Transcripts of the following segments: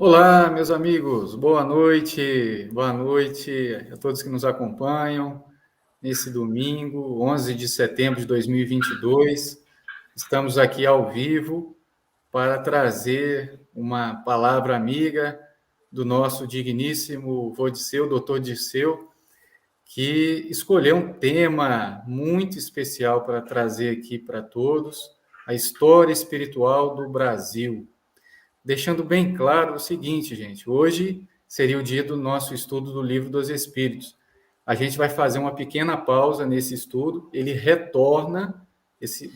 Olá, meus amigos, boa noite a todos que nos acompanham nesse domingo, 11 de setembro de 2022. Estamos aqui ao vivo para trazer uma palavra amiga do nosso digníssimo vô Disseu, doutor Disseu, que escolheu um tema muito especial para trazer aqui para todos, a história espiritual do Brasil. Deixando bem claro o seguinte, gente, hoje seria o dia do nosso estudo do Livro dos Espíritos. A gente vai fazer uma pequena pausa nesse estudo, ele retorna, esse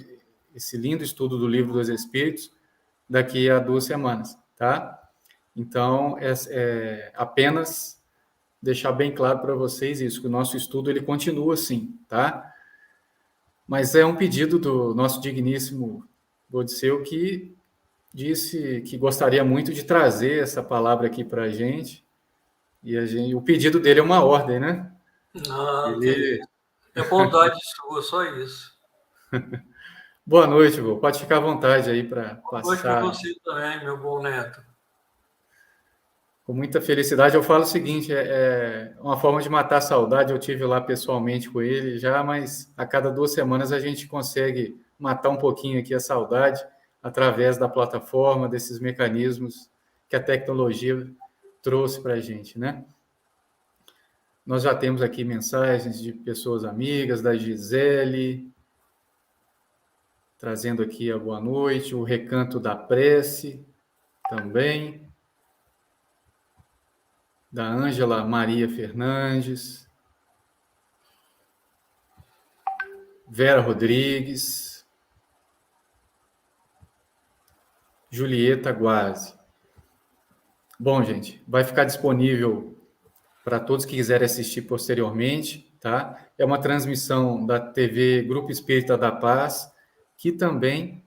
lindo estudo do Livro dos Espíritos, daqui a 2 semanas, tá? Então, apenas deixar bem claro para vocês isso, que o nosso estudo ele continua assim, tá? Mas é um pedido do nosso digníssimo Odisseu que disse que gostaria muito de trazer essa palavra aqui para a gente. O pedido dele é uma ordem, né? Não, que Ele... isso. É bondade sua, só isso. Boa noite, vô. Pode ficar à vontade aí para Boa noite para passar você também, meu bom neto. com muita felicidade. Eu falo o seguinte, é uma forma de matar a saudade. Eu tive lá pessoalmente com ele já, mas a cada 2 semanas a gente consegue matar um pouquinho aqui a saudade através da plataforma, desses mecanismos que a tecnologia trouxe para a gente, né? Nós já temos aqui mensagens de pessoas amigas, da Gisele, trazendo aqui a boa noite, o Recanto da Prece também, da Ângela Maria Fernandes, Vera Rodrigues, Julieta Guazzi. Bom, gente, vai ficar disponível para todos que quiserem assistir posteriormente, tá? É uma transmissão da TV Grupo Espírita da Paz, que também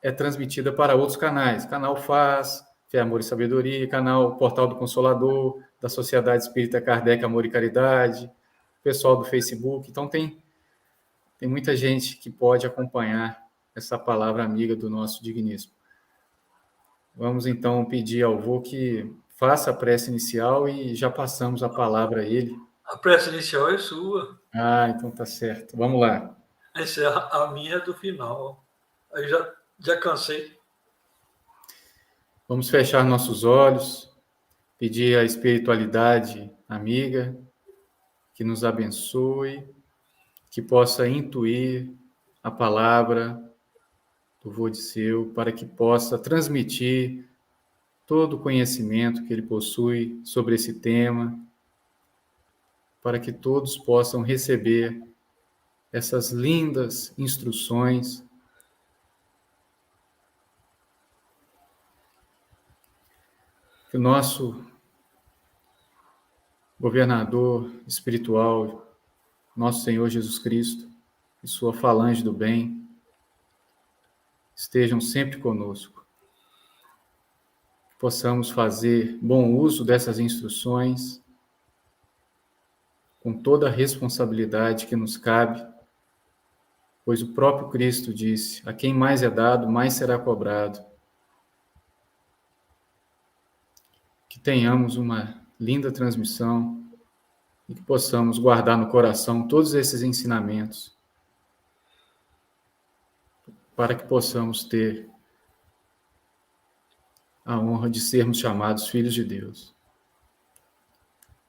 é transmitida para outros canais. Canal Faz, Fé, Amor e Sabedoria, canal Portal do Consolador, da Sociedade Espírita Kardec, Amor e Caridade, pessoal do Facebook. Então, tem muita gente que pode acompanhar essa palavra amiga do nosso digníssimo. Vamos, então, pedir ao vô que faça a prece inicial e já passamos a palavra a ele. A prece inicial é sua. Ah, então tá certo. Vamos lá. Essa é a minha do final. Aí já cansei. Vamos fechar nossos olhos, pedir à espiritualidade amiga que nos abençoe, que possa intuir a palavra do vô Disseu, para que possa transmitir todo o conhecimento que ele possui sobre esse tema, para que todos possam receber essas lindas instruções. Que o nosso governador espiritual, nosso Senhor Jesus Cristo, e sua falange do bem, estejam sempre conosco. Que possamos fazer bom uso dessas instruções, com toda a responsabilidade que nos cabe, pois o próprio Cristo disse: a quem mais é dado, mais será cobrado. Que tenhamos uma linda transmissão e que possamos guardar no coração todos esses ensinamentos, para que possamos ter a honra de sermos chamados filhos de Deus.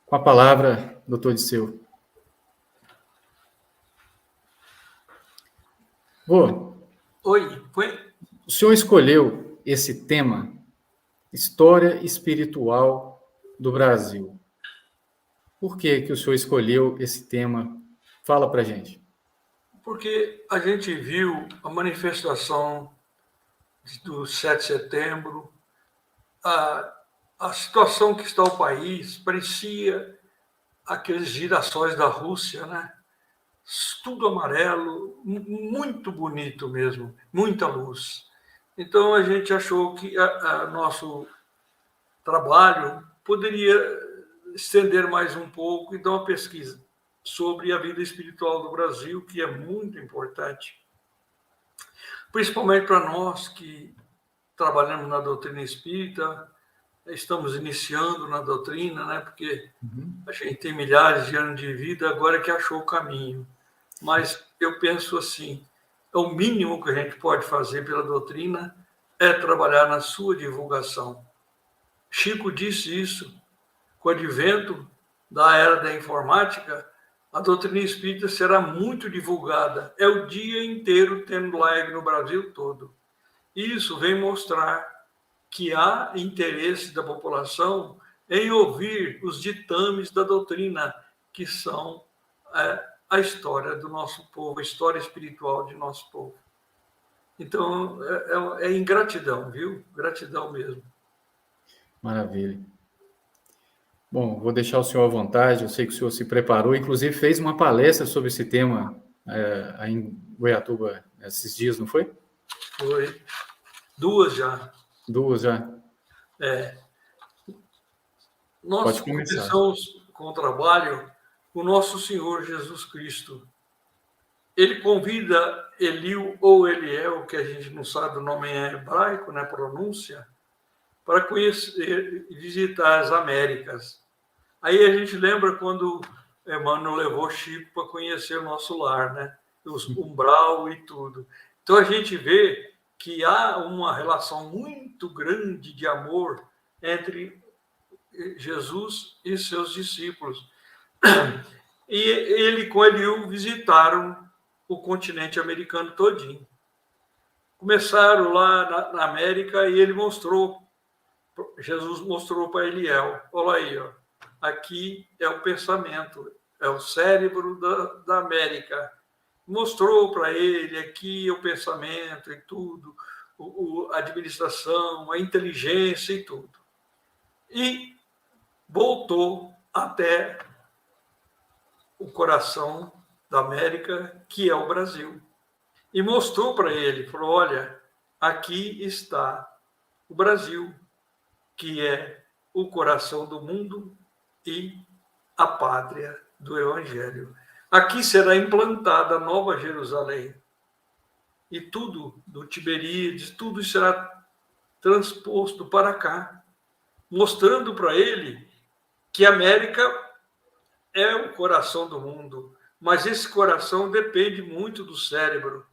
Com a palavra, doutor Disseu. Vô, Oi, foi? o senhor escolheu esse tema, História Espiritual do Brasil. Por que o senhor escolheu esse tema? Fala para a gente. Porque a gente viu a manifestação do 7 de setembro, a situação que está o país, parecia aqueles girassóis da Rússia, né? Tudo amarelo, muito bonito mesmo, muita luz. Então a gente achou que nosso trabalho poderia estender mais um pouco e dar uma pesquisa sobre a vida espiritual do Brasil, que é muito importante, principalmente para nós que trabalhamos na doutrina espírita, estamos iniciando na doutrina, né? Porque a gente tem milhares de anos de vida, agora que achou o caminho. Mas eu penso assim, o mínimo que a gente pode fazer pela doutrina é trabalhar na sua divulgação. Chico disse isso, com o advento da era da informática, a doutrina espírita será muito divulgada. É o dia inteiro tendo live no Brasil todo. Isso vem mostrar que há interesse da população em ouvir os ditames da doutrina, que são a história do nosso povo, a história espiritual de nosso povo. Então, é ingratidão, viu? Gratidão mesmo. Maravilha. Bom, vou deixar o senhor à vontade, eu sei que o senhor se preparou, inclusive fez uma palestra sobre esse tema aí em Goiatuba esses dias, não foi? Foi. 2 já. 2 já. Nós começamos com o trabalho com nosso Senhor Jesus Cristo. Ele convida Eliu ou Eliel, que a gente não sabe o nome em hebraico, né, pronúncia, para conhecer e visitar as Américas. Aí a gente lembra quando Emmanuel levou Chico para conhecer o nosso lar, né? Os umbral e tudo. Então a gente vê que há uma relação muito grande de amor entre Jesus e seus discípulos. E ele com Eliú visitaram o continente americano todinho. Começaram lá na América e ele Jesus mostrou para Eliel, olha aí, ó, aqui é o pensamento, é o cérebro da América. Mostrou para ele aqui o pensamento e tudo, a administração, a inteligência e tudo. E voltou até o coração da América, que é o Brasil. E mostrou para ele, falou, olha, aqui está o Brasil, que é o coração do mundo e a pátria do Evangelho. Aqui será implantada a Nova Jerusalém. E tudo do Tiberíades, tudo será transposto para cá, mostrando para ele que a América é o coração do mundo, mas esse coração depende muito do cérebro.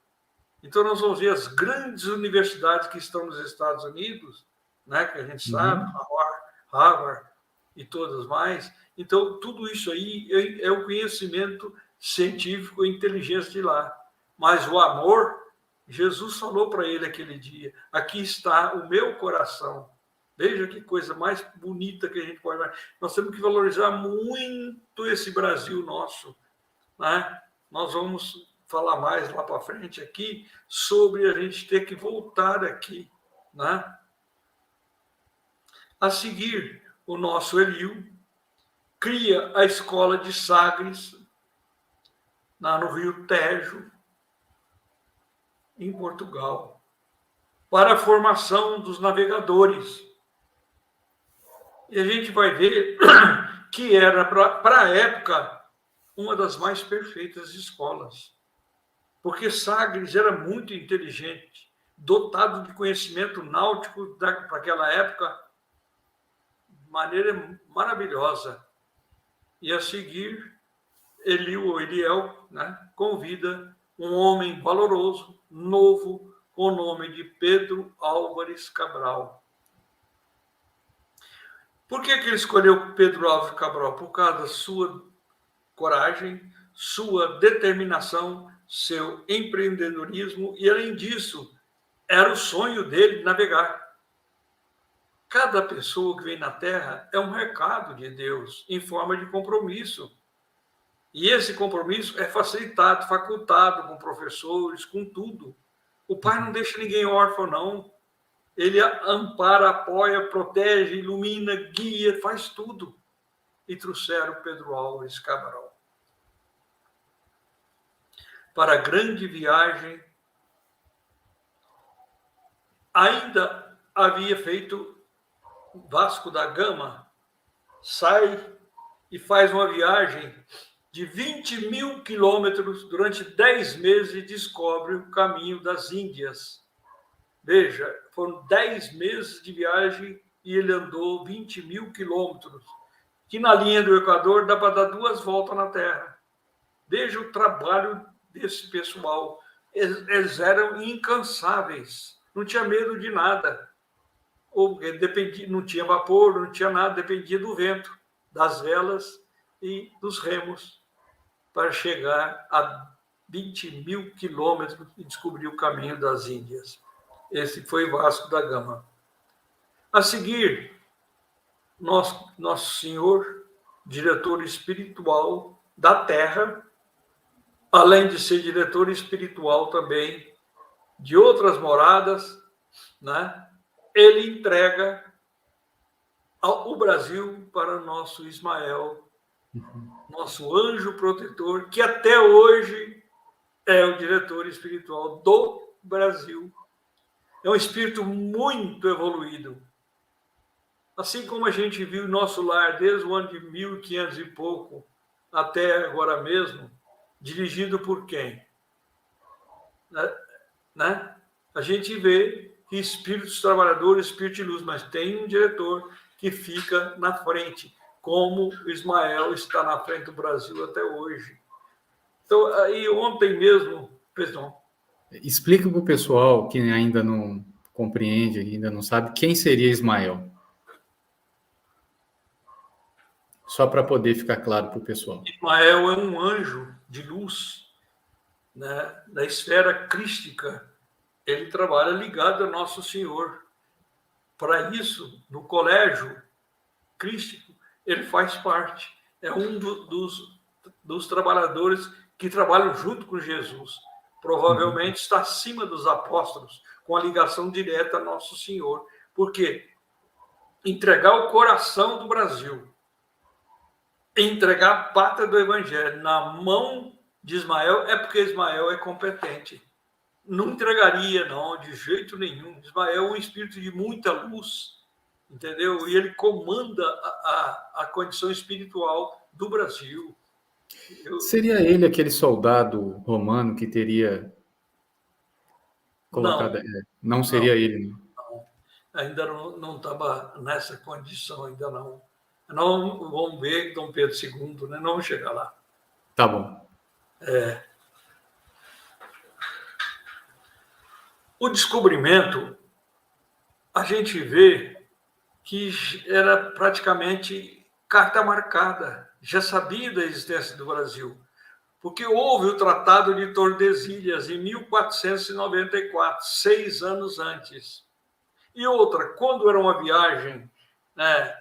Então, nós vamos ver as grandes universidades que estão nos Estados Unidos, né, que a gente sabe, Harvard e todas mais. Então, tudo isso aí é o conhecimento científico e inteligência de lá. Mas o amor, Jesus falou para ele aquele dia, aqui está o meu coração. Veja que coisa mais bonita que a gente pode ver. Nós temos que valorizar muito esse Brasil nosso, né? Nós vamos falar mais lá para frente aqui sobre a gente ter que voltar aqui, né? A seguir, o nosso Eliú cria a escola de Sagres no Rio Tejo, em Portugal, para a formação dos navegadores. E a gente vai ver que era, para a época, uma das mais perfeitas escolas. Porque Sagres era muito inteligente, dotado de conhecimento náutico para aquela época, de maneira maravilhosa. E a seguir, Eliel, né, convida um homem valoroso, novo, com o nome de Pedro Álvares Cabral. Por que ele escolheu Pedro Álvares Cabral? Por causa da sua coragem, sua determinação, seu empreendedorismo e, além disso, era o sonho dele navegar. Cada pessoa que vem na Terra é um recado de Deus em forma de compromisso. E esse compromisso é facilitado, facultado com professores, com tudo. O Pai não deixa ninguém órfão, não. Ele ampara, apoia, protege, ilumina, guia, faz tudo. E trouxeram Pedro Álvares Cabral para a grande viagem. Ainda havia feito Vasco da Gama, sai e faz uma viagem de 20.000 quilômetros durante 10 meses e descobre o caminho das Índias. Veja, foram 10 meses de viagem e ele andou 20 mil quilômetros, que na linha do Equador dá para dar 2 voltas na Terra. Veja o trabalho desse pessoal. Eles eram incansáveis, não tinha medo de nada. Dependia, não tinha vapor, não tinha nada, dependia do vento, das velas e dos remos, para chegar a 20 mil quilômetros e descobrir o caminho das Índias. Esse foi Vasco da Gama. A seguir, nosso Senhor, diretor espiritual da Terra, além de ser diretor espiritual também de outras moradas, né? Ele entrega o Brasil para nosso Ismael, nosso anjo protetor, que até hoje é o diretor espiritual do Brasil. É um espírito muito evoluído. Assim como a gente viu nosso lar desde o ano de 1500 e pouco até agora mesmo, dirigido por quem? Né? A gente vê que espíritos trabalhadores, espírito de luz, mas tem um diretor que fica na frente, como o Ismael está na frente do Brasil até hoje. Então, aí ontem mesmo, perdão. Explica para o pessoal que ainda não compreende, ainda não sabe, quem seria Ismael. Só para poder ficar claro para o pessoal. Ismael é um anjo de luz, né, da esfera crística. Ele trabalha ligado a Nosso Senhor. Para isso, no colégio crístico, ele faz parte. É um dos trabalhadores que trabalham junto com Jesus. Provavelmente está acima dos apóstolos, com a ligação direta a Nosso Senhor. Por quê? Entregar o coração do Brasil, entregar a pátria do Evangelho na mão de Ismael, é porque Ismael é competente. Não entregaria, não, de jeito nenhum. Ismael é um espírito de muita luz, entendeu? E ele comanda a condição espiritual do Brasil. Seria ele aquele soldado romano que teria colocado... Não seria ele, né? Não. Ainda não estava nessa condição, ainda não. Não vamos ver Dom Pedro II, né? Não vamos chegar lá. Tá bom. O descobrimento, a gente vê que era praticamente carta marcada, já sabia da existência do Brasil, porque houve o Tratado de Tordesilhas em 1494, 6 anos antes. E outra, quando era uma viagem, né,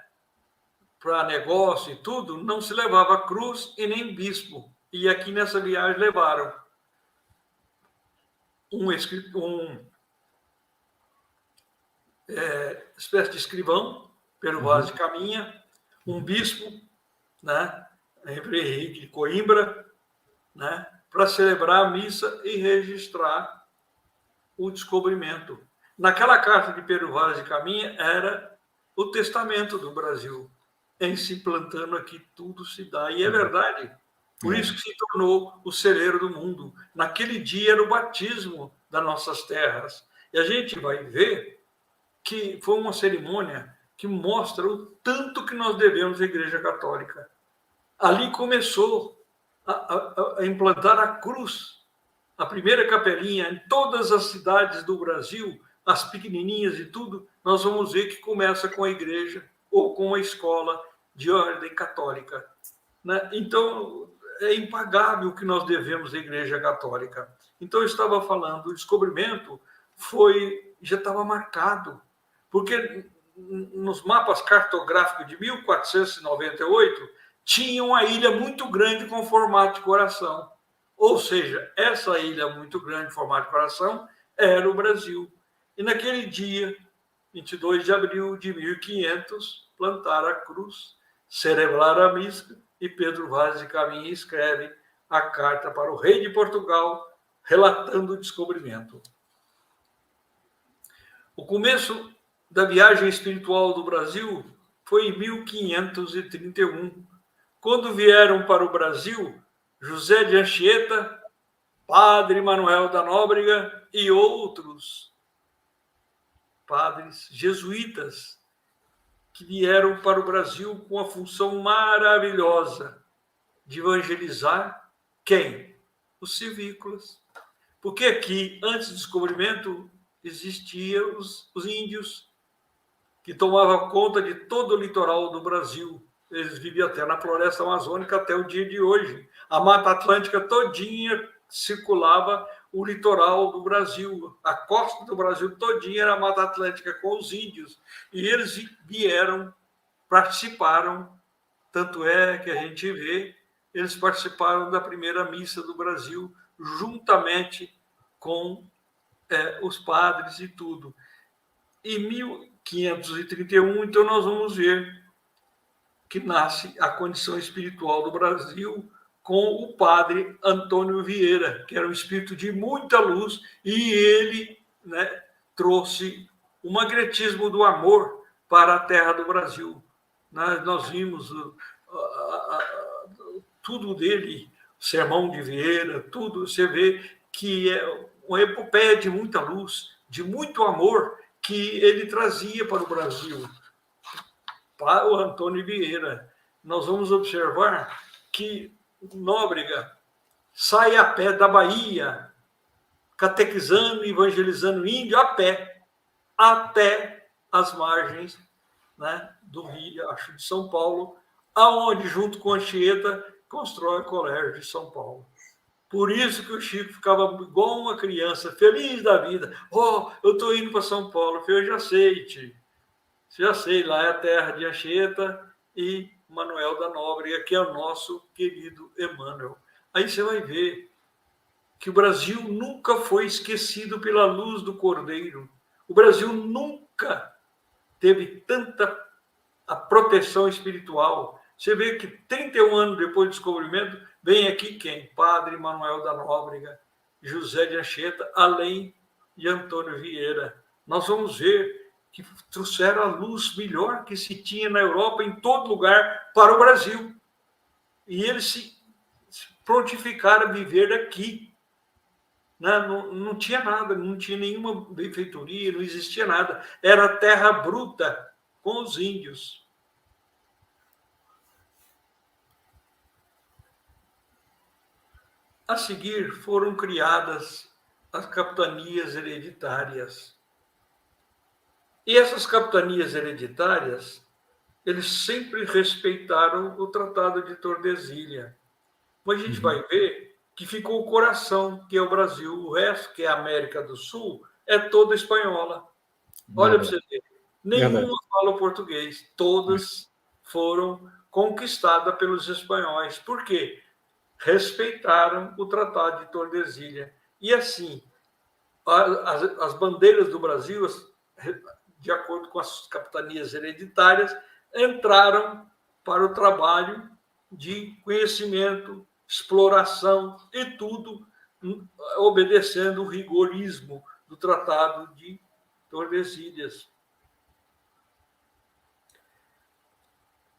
para negócio e tudo, não se levava cruz e nem bispo. E aqui nessa viagem levaram uma espécie de escrivão, Pedro Vaz de Caminha, um bispo, né, Henrique de Coimbra, né, para celebrar a missa e registrar o descobrimento. Naquela carta de Pedro Vaz de Caminha era o testamento do Brasil, em se plantando aqui tudo se dá. E é verdade. Por isso que se tornou o celeiro do mundo. Naquele dia era o batismo das nossas terras. E a gente vai ver que foi uma cerimônia que mostra o tanto que nós devemos à Igreja Católica. Ali começou a implantar a cruz, a primeira capelinha em todas as cidades do Brasil, as pequenininhas e tudo, nós vamos ver que começa com a igreja ou com a escola de ordem católica. Né? Então, é impagável o que nós devemos à Igreja Católica. Então, eu estava falando, o descobrimento já estava marcado, porque nos mapas cartográficos de 1498, tinha uma ilha muito grande com formato de coração. Ou seja, essa ilha muito grande, em formato de coração, era o Brasil. E naquele dia, 22 de abril de 1500, plantaram a cruz, celebraram a missa, e Pedro Vaz de Caminha escreve a carta para o rei de Portugal, relatando o descobrimento. O começo da viagem espiritual do Brasil foi em 1531, quando vieram para o Brasil José de Anchieta, Padre Manuel da Nóbrega e outros padres jesuítas que vieram para o Brasil com a função maravilhosa de evangelizar quem? Os civícolas. Porque aqui, antes do descobrimento, existiam os índios, que tomavam conta de todo o litoral do Brasil. Eles viviam até na floresta amazônica até o dia de hoje. A Mata Atlântica todinha circulava o litoral do Brasil. A costa do Brasil todinha era a Mata Atlântica com os índios. E eles vieram, participaram, tanto é que a gente vê, eles participaram da primeira missa do Brasil, juntamente com os padres e tudo. Em 1531, então, nós vamos ver que nasce a condição espiritual do Brasil com o padre Antônio Vieira, que era um espírito de muita luz, e ele, né, trouxe o magnetismo do amor para a terra do Brasil. Nós vimos tudo dele, o sermão de Vieira, tudo, você vê que é uma epopeia de muita luz, de muito amor, que ele trazia para o Brasil, para o Antônio Vieira. Nós vamos observar que Nóbrega sai a pé da Bahia, catequizando e evangelizando índio a pé, até as margens, né, do Rio, acho, de São Paulo, aonde, junto com Anchieta, constrói o Colégio de São Paulo. Por isso que o Chico ficava igual uma criança, feliz da vida. Eu estou indo para São Paulo. Eu falei, eu já sei, tio. Já sei, lá é a terra de Anchieta e Manuel da Nóbrega, que é o nosso querido Emmanuel. Aí você vai ver que o Brasil nunca foi esquecido pela luz do Cordeiro. O Brasil nunca teve tanta a proteção espiritual. Você vê que 31 anos depois do descobrimento, vem aqui quem? Padre Manuel da Nóbrega, José de Anchieta, além de Antônio Vieira. Nós vamos ver que trouxeram a luz melhor que se tinha na Europa, em todo lugar, para o Brasil. E eles se prontificaram a viver aqui. Não tinha nada, não tinha nenhuma benfeitoria, não existia nada. Era terra bruta com os índios. A seguir, foram criadas as capitanias hereditárias. E essas capitanias hereditárias, eles sempre respeitaram o Tratado de Tordesilhas. Mas a gente vai ver que ficou o coração, que é o Brasil. O resto, que é a América do Sul, é toda espanhola. Olha para você ver. Nenhuma fala português. Todas foram conquistadas pelos espanhóis. Por quê? Respeitaram o Tratado de Tordesilhas. E assim, as bandeiras do Brasil, de acordo com as capitanias hereditárias, entraram para o trabalho de conhecimento, exploração e tudo obedecendo o rigorismo do Tratado de Tordesilhas.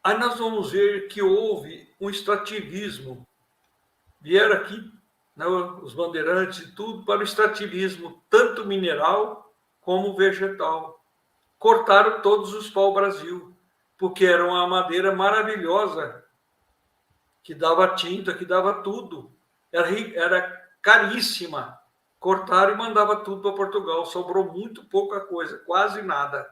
Aí nós vamos ver que houve um extrativismo. Vieram aqui, né, os bandeirantes e tudo, para o extrativismo, tanto mineral como vegetal. Cortaram todos os pau-brasil, porque era uma madeira maravilhosa, que dava tinta, que dava tudo. Era caríssima. Cortaram e mandava tudo para Portugal. Sobrou muito pouca coisa, quase nada.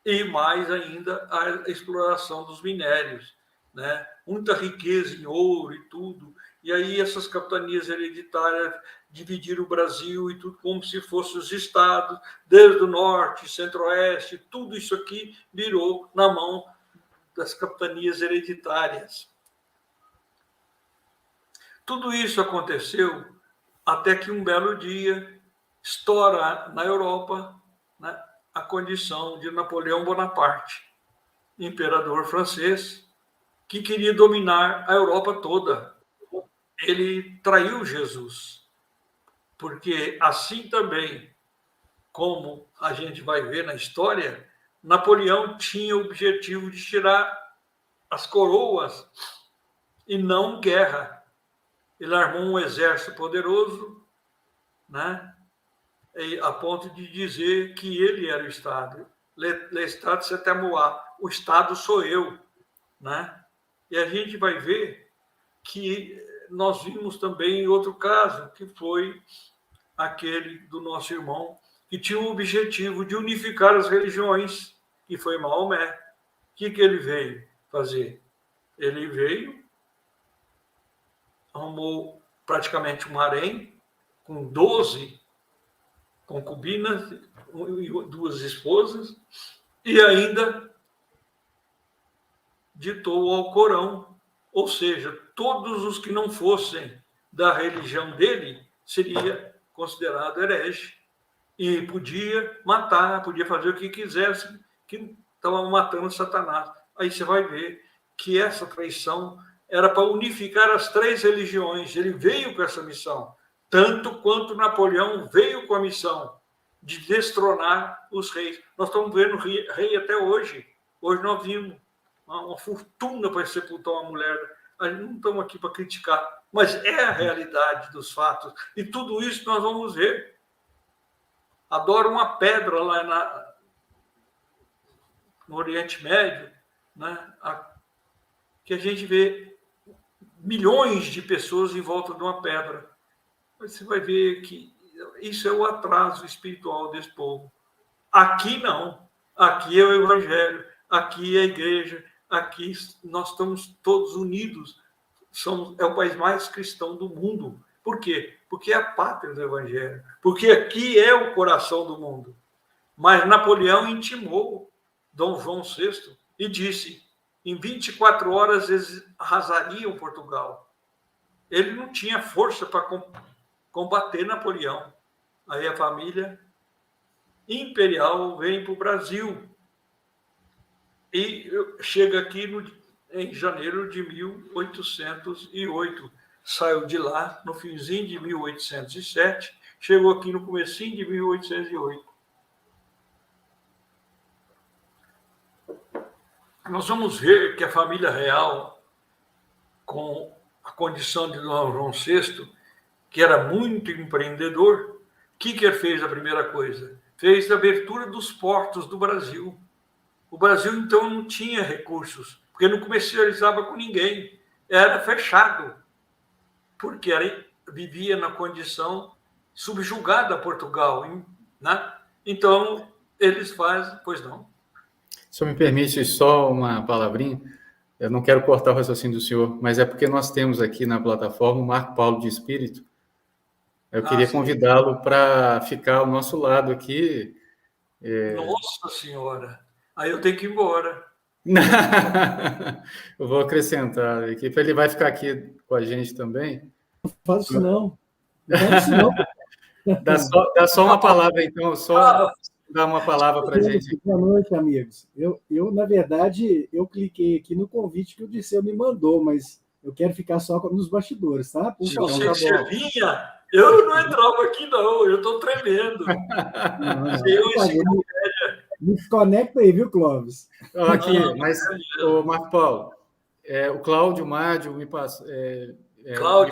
E mais ainda a exploração dos minérios, né? Muita riqueza em ouro e tudo. E aí essas capitanias hereditárias dividiram o Brasil e tudo como se fossem os estados, desde o norte, centro-oeste, tudo isso aqui virou na mão das capitanias hereditárias. Tudo isso aconteceu até que um belo dia estoura na Europa, né, a condição de Napoleão Bonaparte, imperador francês, que queria dominar a Europa toda. Ele traiu Jesus, porque assim também, como a gente vai ver na história, Napoleão tinha o objetivo de tirar as coroas e não guerra. Ele armou um exército poderoso, né, a ponto de dizer que ele era o Estado. L'État c'est moi. O Estado sou eu, né? E a gente vai ver que nós vimos também outro caso, que foi aquele do nosso irmão, que tinha o objetivo de unificar as religiões, que foi Maomé. O que ele veio fazer? Ele veio, arrumou praticamente um harém com 12 concubinas e 2 esposas, e ainda ditou ao Corão, ou seja, todos os que não fossem da religião dele seria considerado herege e podia matar, podia fazer o que quisesse, que estava matando Satanás. Aí você vai ver que essa traição era para unificar as 3 religiões. Ele veio com essa missão, tanto quanto Napoleão veio com a missão de destronar os reis. Nós estamos vendo rei até hoje. Hoje nós vimos uma fortuna para sepultar uma mulher. A gente não estamos aqui para criticar, mas é a realidade dos fatos. E tudo isso nós vamos ver. Adora uma pedra lá no Oriente Médio, né? Que a gente vê milhões de pessoas em volta de uma pedra. Você vai ver que isso é o atraso espiritual desse povo. Aqui não. Aqui é o Evangelho, aqui é a igreja, aqui nós estamos todos unidos. É o país mais cristão do mundo. Por quê? Porque é a pátria do Evangelho. Porque aqui é o coração do mundo. Mas Napoleão intimou Dom João VI e disse: em 24 horas eles arrasariam Portugal. Ele não tinha força para combater Napoleão. Aí a família imperial vem para o Brasil e chega aqui em janeiro de 1808. Saiu de lá no finzinho de 1807, chegou aqui no comecinho de 1808. Nós vamos ver que a família real, com a condição de Dom João VI, que era muito empreendedor, o que ele fez a primeira coisa? Fez a abertura dos portos do Brasil. O Brasil, então, não tinha recursos, porque não comercializava com ninguém. Era fechado, porque vivia na condição subjugada a Portugal, né? Então, eles fazem... Pois não. Se me permite só uma palavrinha, eu não quero cortar o raciocínio do senhor, mas é porque nós temos aqui na plataforma o Marco Paulo de Espírito. Eu queria convidá-lo para ficar ao nosso lado aqui. Nossa Senhora! Aí eu tenho que ir embora. Eu vou acrescentar a equipe. Ele vai ficar aqui com a gente também. Não faço isso, não. Não faço isso, não. Dá só uma palavra, então. Só dá uma palavra para a gente. Boa noite, amigos. Eu, na verdade, eu cliquei aqui no convite que o Dirceu me mandou, mas eu quero ficar só nos bastidores, tá? Por favor. Se você vinha, eu não entrava aqui, não. Eu estou tremendo. Me conecta aí, viu, Clóvis? Aqui, mas, o Marco Paulo, o Cláudio Mádio me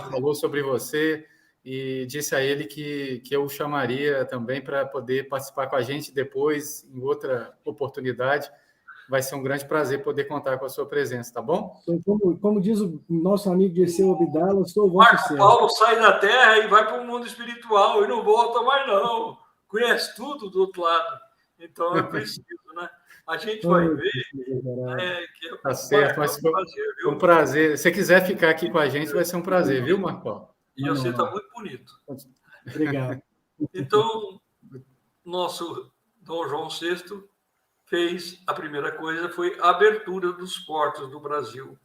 falou sobre você e disse a ele que eu o chamaria também para poder participar com a gente depois, em outra oportunidade. Vai ser um grande prazer poder contar com a sua presença, tá bom? Como diz o nosso amigo Dirceu Abdala, eu sou o vosso Marco Paulo sai da Terra e vai para o mundo espiritual e não volta mais, não. Conhece tudo do outro lado. Então, é preciso, né? A gente vai ver... Tá certo, mas foi um prazer. Se você quiser ficar aqui com a gente, vai ser um prazer, viu, Marco Paulo? E você está muito bonito. Obrigado. Então, nosso Dom João VI fez a primeira coisa, foi a abertura dos portos do Brasil.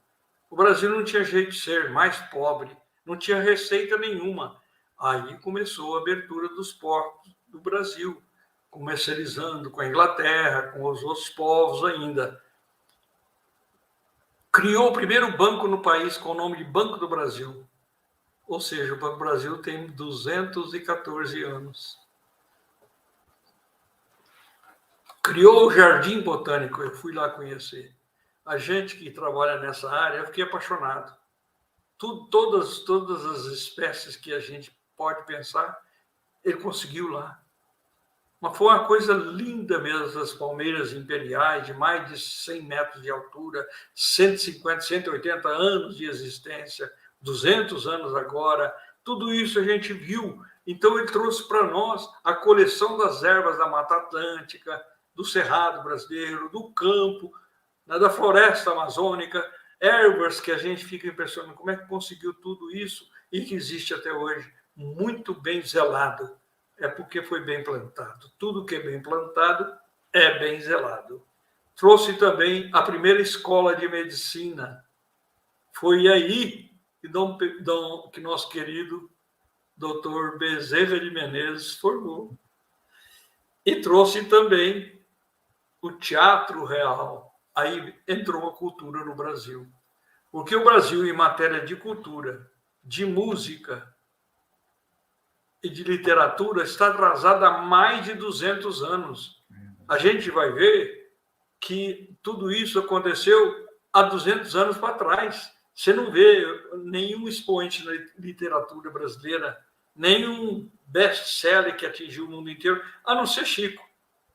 O Brasil não tinha jeito de ser mais pobre, não tinha receita nenhuma. Aí começou a abertura dos portos do Brasil, comercializando com a Inglaterra, com os outros povos ainda. Criou o primeiro banco no país com o nome de Banco do Brasil. Ou seja, o Banco do Brasil tem 214 anos. Criou o Jardim Botânico, eu fui lá conhecer. A gente que trabalha nessa área, eu fiquei apaixonado. Todas as espécies que a gente pode pensar, ele conseguiu lá. Mas foi uma coisa linda mesmo, as palmeiras imperiais, de mais de 100 metros de altura, 150, 180 anos de existência, 200 anos agora, tudo isso a gente viu. Então, ele trouxe para nós a coleção das ervas da Mata Atlântica, do Cerrado brasileiro, do campo, né, da floresta amazônica, ervas que a gente fica impressionado como é que conseguiu tudo isso e que existe até hoje, muito bem zelado. É porque foi bem plantado. Tudo que é bem plantado é bem zelado. Trouxe também a primeira escola de medicina. Foi aí que nosso querido doutor Bezerra de Menezes formou. E trouxe também o teatro real. Aí entrou a cultura no Brasil. Porque o Brasil, em matéria de cultura, de música e de literatura, está atrasado há mais de 200 anos. A gente vai ver que tudo isso aconteceu há 200 anos para trás. Você não vê nenhum expoente na literatura brasileira, nenhum best-seller que atingiu o mundo inteiro, a não ser Chico.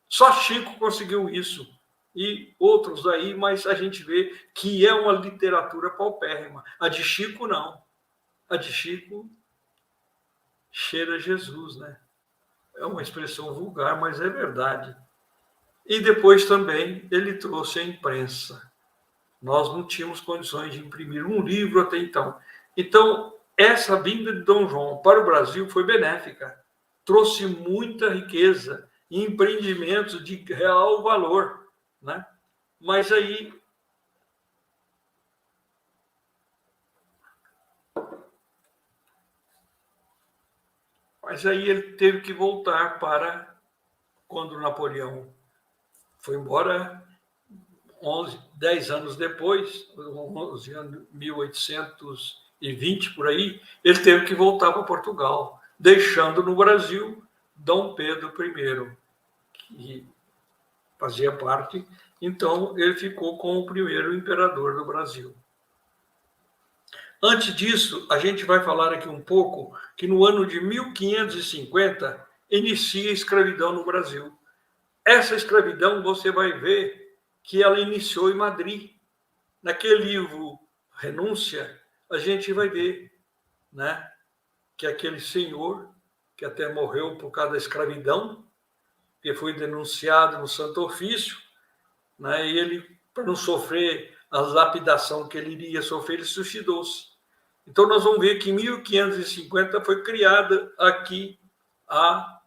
Só Chico conseguiu isso. E outros aí, mas a gente vê que é uma literatura paupérrima. A de Chico, não. A de Chico cheira Jesus, né? É uma expressão vulgar, mas é verdade. E depois também ele trouxe a imprensa. Nós não tínhamos condições de imprimir um livro até então. Então, essa vinda de Dom João para o Brasil foi benéfica. Trouxe muita riqueza e empreendimentos de real valor, né? Mas aí ele teve que voltar para quando Napoleão foi embora, 10 anos depois, 1820 por aí, ele teve que voltar para Portugal, deixando no Brasil Dom Pedro I, que fazia parte. Então, ele ficou como o primeiro imperador do Brasil. Antes disso, a gente vai falar aqui um pouco que no ano de 1550 inicia a escravidão no Brasil. Essa escravidão você vai ver que ela iniciou em Madrid. Naquele livro Renúncia, a gente vai ver, né, que aquele senhor, que até morreu por causa da escravidão, que foi denunciado no Santo Ofício, né, e ele, para não sofrer a lapidação que ele iria sofrer, ele suicidou-se. Então, nós vamos ver que em 1550 foi criada aqui a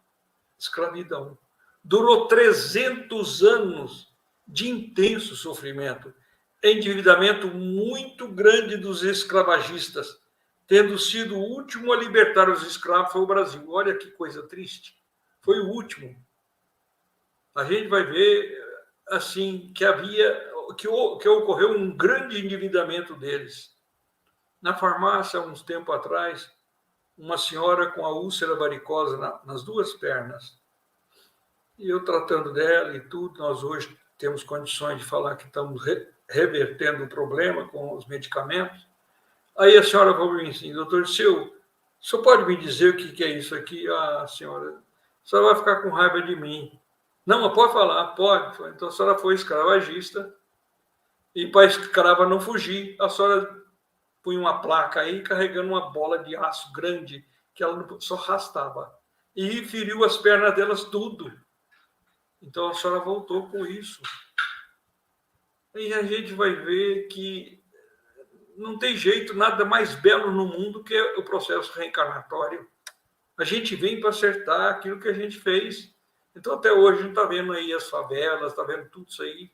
escravidão. Durou 300 anos de intenso sofrimento, endividamento muito grande dos escravagistas, tendo sido o último a libertar os escravos foi o Brasil. Olha que coisa triste. Foi o último. A gente vai ver assim que ocorreu um grande endividamento deles. Na farmácia, há uns tempos atrás, uma senhora com a úlcera varicosa nas duas pernas. E eu tratando dela e tudo, nós hoje temos condições de falar que estamos revertendo o problema com os medicamentos. Aí a senhora falou para mim assim, doutor Disseu, o senhor pode me dizer o que é isso aqui? Ah, senhora, a senhora vai ficar com raiva de mim. Não, mas pode falar, pode. Então a senhora foi escravagista e para a escrava não fugir, a senhora põe uma placa aí carregando uma bola de aço grande que ela só arrastava. E feriu as pernas delas tudo. Então a senhora voltou com isso. E a gente vai ver que não tem jeito, nada mais belo no mundo que o processo reencarnatório. A gente vem para acertar aquilo que a gente fez. Então até hoje a gente está vendo aí as favelas, está vendo tudo isso aí.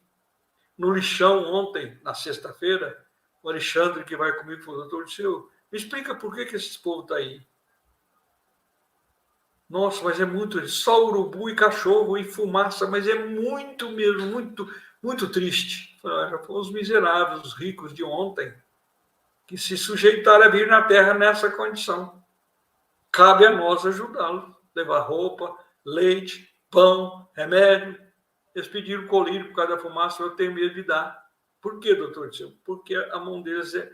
No lixão ontem, na sexta-feira, o Alexandre, que vai comigo, falou, doutor Disseu, me explica por que esse povo está aí. Nossa, mas é muito, só urubu e cachorro e fumaça, mas é muito mesmo, muito, muito triste. Já foram os miseráveis, os ricos de ontem, que se sujeitaram a vir na Terra nessa condição. Cabe a nós ajudá-los, levar roupa, leite, pão, remédio. Eles pediram colírio por causa da fumaça, eu tenho medo de dar. Por quê, doutor Disseu? Porque a mão deles é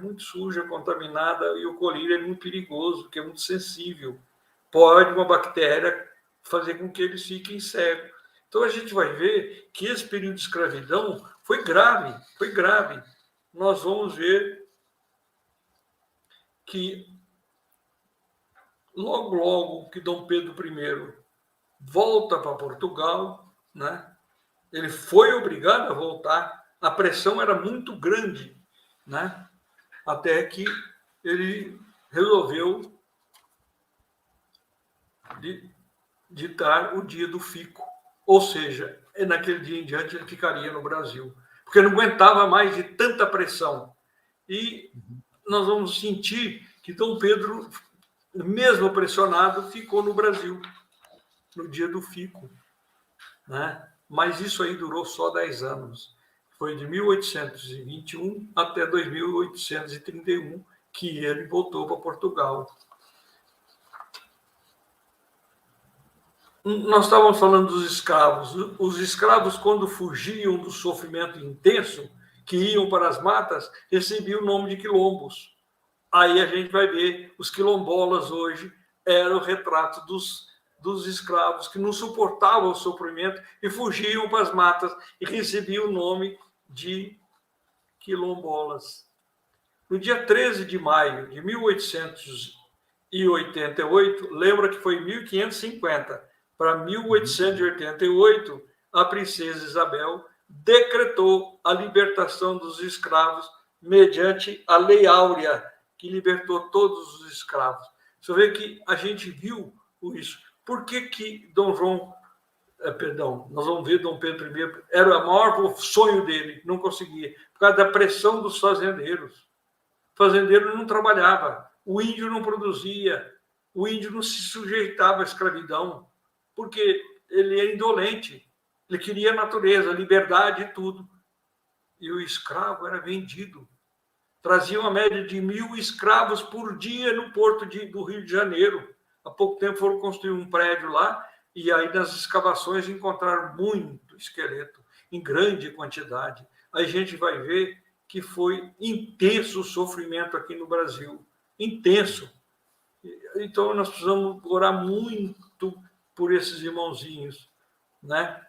muito suja, contaminada, e o colírio é muito perigoso, porque é muito sensível. Pode uma bactéria fazer com que eles fiquem cegos. Então, a gente vai ver que esse período de escravidão foi grave, foi grave. Nós vamos ver que logo que Dom Pedro I volta para Portugal, né? Ele foi obrigado a voltar, a pressão era muito grande, né? Até que ele resolveu ditar o dia do fico. Ou seja, naquele dia em diante ele ficaria no Brasil, porque não aguentava mais de tanta pressão. E nós vamos sentir que Dom Pedro, mesmo pressionado, ficou no Brasil, no dia do fico, né? Mas isso aí durou só 10 anos. Foi de 1821 até 2831 que ele voltou para Portugal. Nós estávamos falando dos escravos. Os escravos, quando fugiam do sofrimento intenso, que iam para as matas, recebiam o nome de quilombos. Aí a gente vai ver os quilombolas hoje era o retrato dos escravos que não suportavam o sofrimento e fugiam para as matas e recebiam o nome de quilombolas. No dia 13 de maio de 1888, lembra que foi em 1550 para 1888, a princesa Isabel decretou a libertação dos escravos mediante a Lei Áurea, que libertou todos os escravos. Você vê que a gente viu isso. Por que Dom João, nós vamos ver Dom Pedro I, era o maior sonho dele, não conseguia, por causa da pressão dos fazendeiros. O fazendeiro não trabalhava, o índio não produzia, o índio não se sujeitava à escravidão, porque ele é indolente, ele queria a natureza, a liberdade e tudo. E o escravo era vendido. Trazia uma média de 1.000 escravos por dia no porto do Rio de Janeiro. Há pouco tempo foram construir um prédio lá e aí nas escavações encontraram muito esqueleto, em grande quantidade. Aí a gente vai ver que foi intenso o sofrimento aqui no Brasil. Intenso. Então nós precisamos orar muito por esses irmãozinhos, né?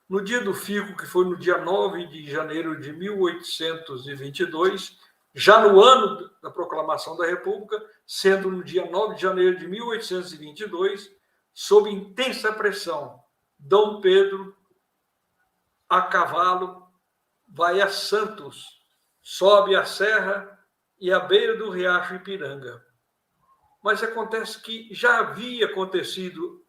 No dia do fico, que foi no dia 9 de janeiro de 1822, já no ano da proclamação da República, sendo no dia 9 de janeiro de 1822, sob intensa pressão, Dom Pedro, a cavalo, vai a Santos, sobe a serra e à beira do riacho Ipiranga. Mas acontece que já havia acontecido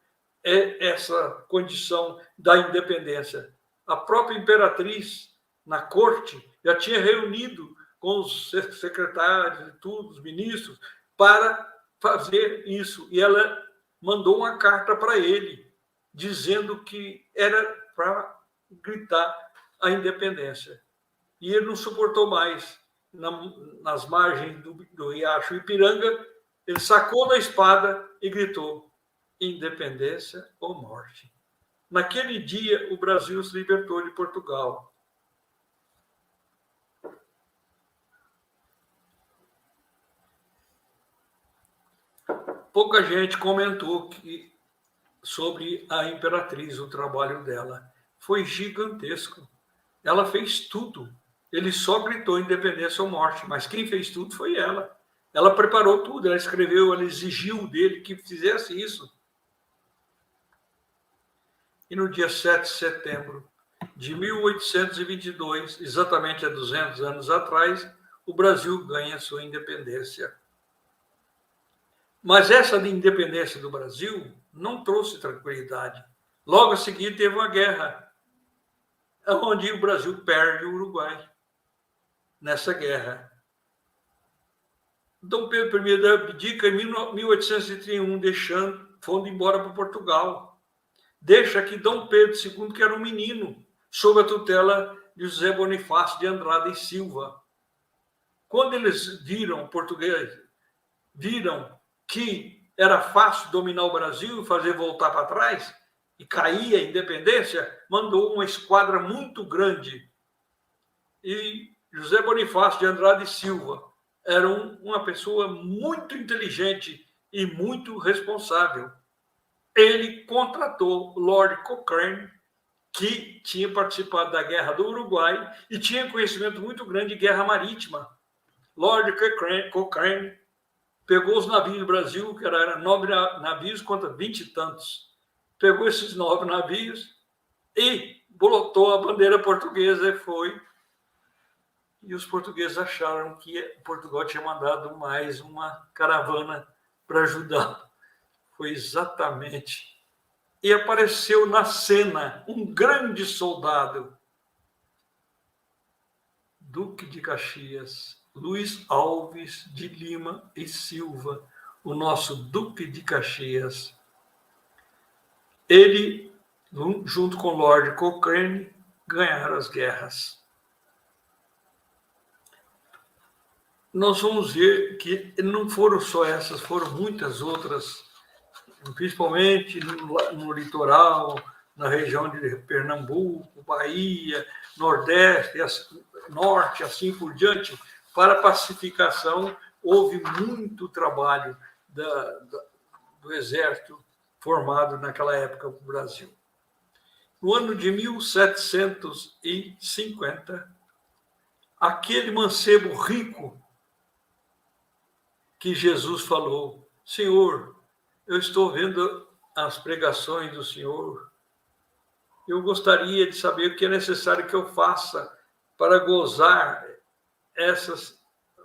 essa condição da independência. A própria imperatriz, na corte, já tinha reunido com os secretários e tudo, os ministros, para fazer isso. E ela mandou uma carta para ele, dizendo que era para gritar a independência. E ele não suportou mais. Nas margens do riacho Ipiranga, ele sacou da espada e gritou: independência ou morte. Naquele dia, o Brasil se libertou de Portugal. Pouca gente comentou sobre a imperatriz, o trabalho dela. Foi gigantesco. Ela fez tudo. Ele só gritou independência ou morte, mas quem fez tudo foi ela. Ela preparou tudo, ela escreveu, ela exigiu dele que fizesse isso. E no dia 7 de setembro de 1822, exatamente há 200 anos atrás, o Brasil ganha sua independência. Mas essa independência do Brasil não trouxe tranquilidade. Logo a seguir teve uma guerra, onde o Brasil perde o Uruguai nessa guerra. Dom Pedro I abdica em 1831, foi embora para Portugal. Deixa que Dom Pedro II, que era um menino, sob a tutela de José Bonifácio de Andrade e Silva. Quando eles viram que era fácil dominar o Brasil e fazer voltar para trás, e cair a independência, mandou uma esquadra muito grande. E José Bonifácio de Andrade e Silva era uma pessoa muito inteligente e muito responsável. ele contratou Lord Cochrane, que tinha participado da Guerra do Uruguai e tinha conhecimento muito grande de guerra marítima. Lord Cochrane pegou os navios do Brasil, que eram 9 navios contra 20 e tantos. Pegou esses 9 navios e botou a bandeira portuguesa e foi. E os portugueses acharam que Portugal tinha mandado mais uma caravana para ajudar. Foi exatamente. E apareceu na cena um grande soldado, Duque de Caxias, Luiz Alves de Lima e Silva, o nosso Duque de Caxias. Ele, junto com Lord Cochrane, ganharam as guerras. Nós vamos ver que não foram só essas, foram muitas outras, principalmente no litoral, na região de Pernambuco, Bahia, Nordeste, Norte, assim por diante. Para a pacificação, houve muito trabalho do Exército formado naquela época no Brasil. No ano de 1750, aquele mancebo rico que Jesus falou: Senhor, eu estou vendo as pregações do Senhor, eu gostaria de saber o que é necessário que eu faça para gozar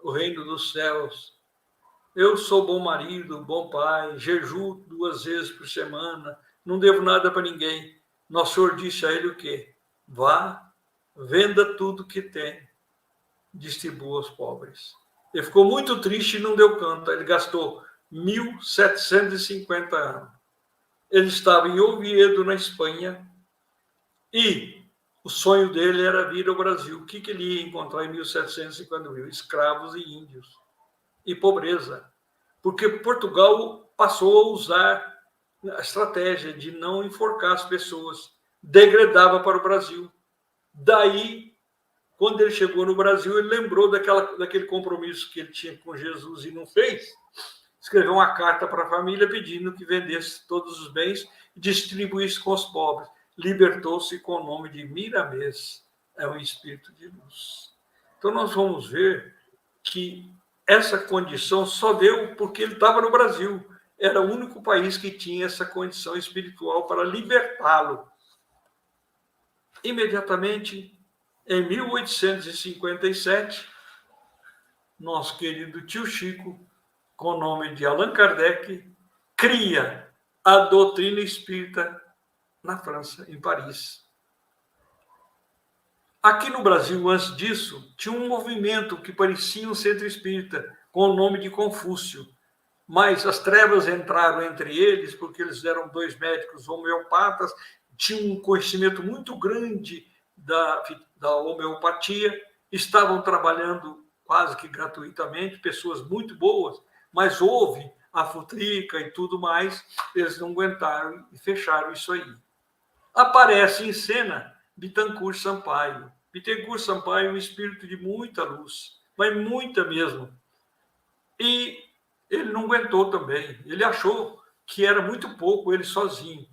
o reino dos céus. Eu sou bom marido, bom pai, jejuo 2 vezes por semana, não devo nada para ninguém. Nosso Senhor disse a ele o quê? Vá, venda tudo que tem, distribua aos pobres. Ele ficou muito triste e não deu canto. Ele gastou 1750 anos. Ele estava em Oviedo, na Espanha, e o sonho dele era vir ao Brasil. O que ele ia encontrar em 1750 mil? Escravos e índios. E pobreza. Porque Portugal passou a usar a estratégia de não enforcar as pessoas. Degradava para o Brasil. Daí, quando ele chegou no Brasil, ele lembrou daquele compromisso que ele tinha com Jesus e não fez. Escreveu uma carta para a família pedindo que vendesse todos os bens e distribuísse com os pobres. Libertou-se com o nome de Miramês. É um espírito de luz. Então, nós vamos ver que essa condição só deu porque ele estava no Brasil. Era o único país que tinha essa condição espiritual para libertá-lo. Imediatamente, em 1857, nosso querido tio Chico, com o nome de Allan Kardec, cria a doutrina espírita na França, em Paris. Aqui no Brasil, antes disso, tinha um movimento que parecia um centro espírita, com o nome de Confúcio. Mas as trevas entraram entre eles, porque eles eram 2 médicos homeopatas, tinham um conhecimento muito grande da homeopatia, estavam trabalhando quase que gratuitamente, pessoas muito boas, mas houve a futrica e tudo mais, eles não aguentaram e fecharam isso aí. Aparece em cena Bittencourt Sampaio. Bittencourt Sampaio é um espírito de muita luz, mas muita mesmo. E ele não aguentou também. Ele achou que era muito pouco ele sozinho.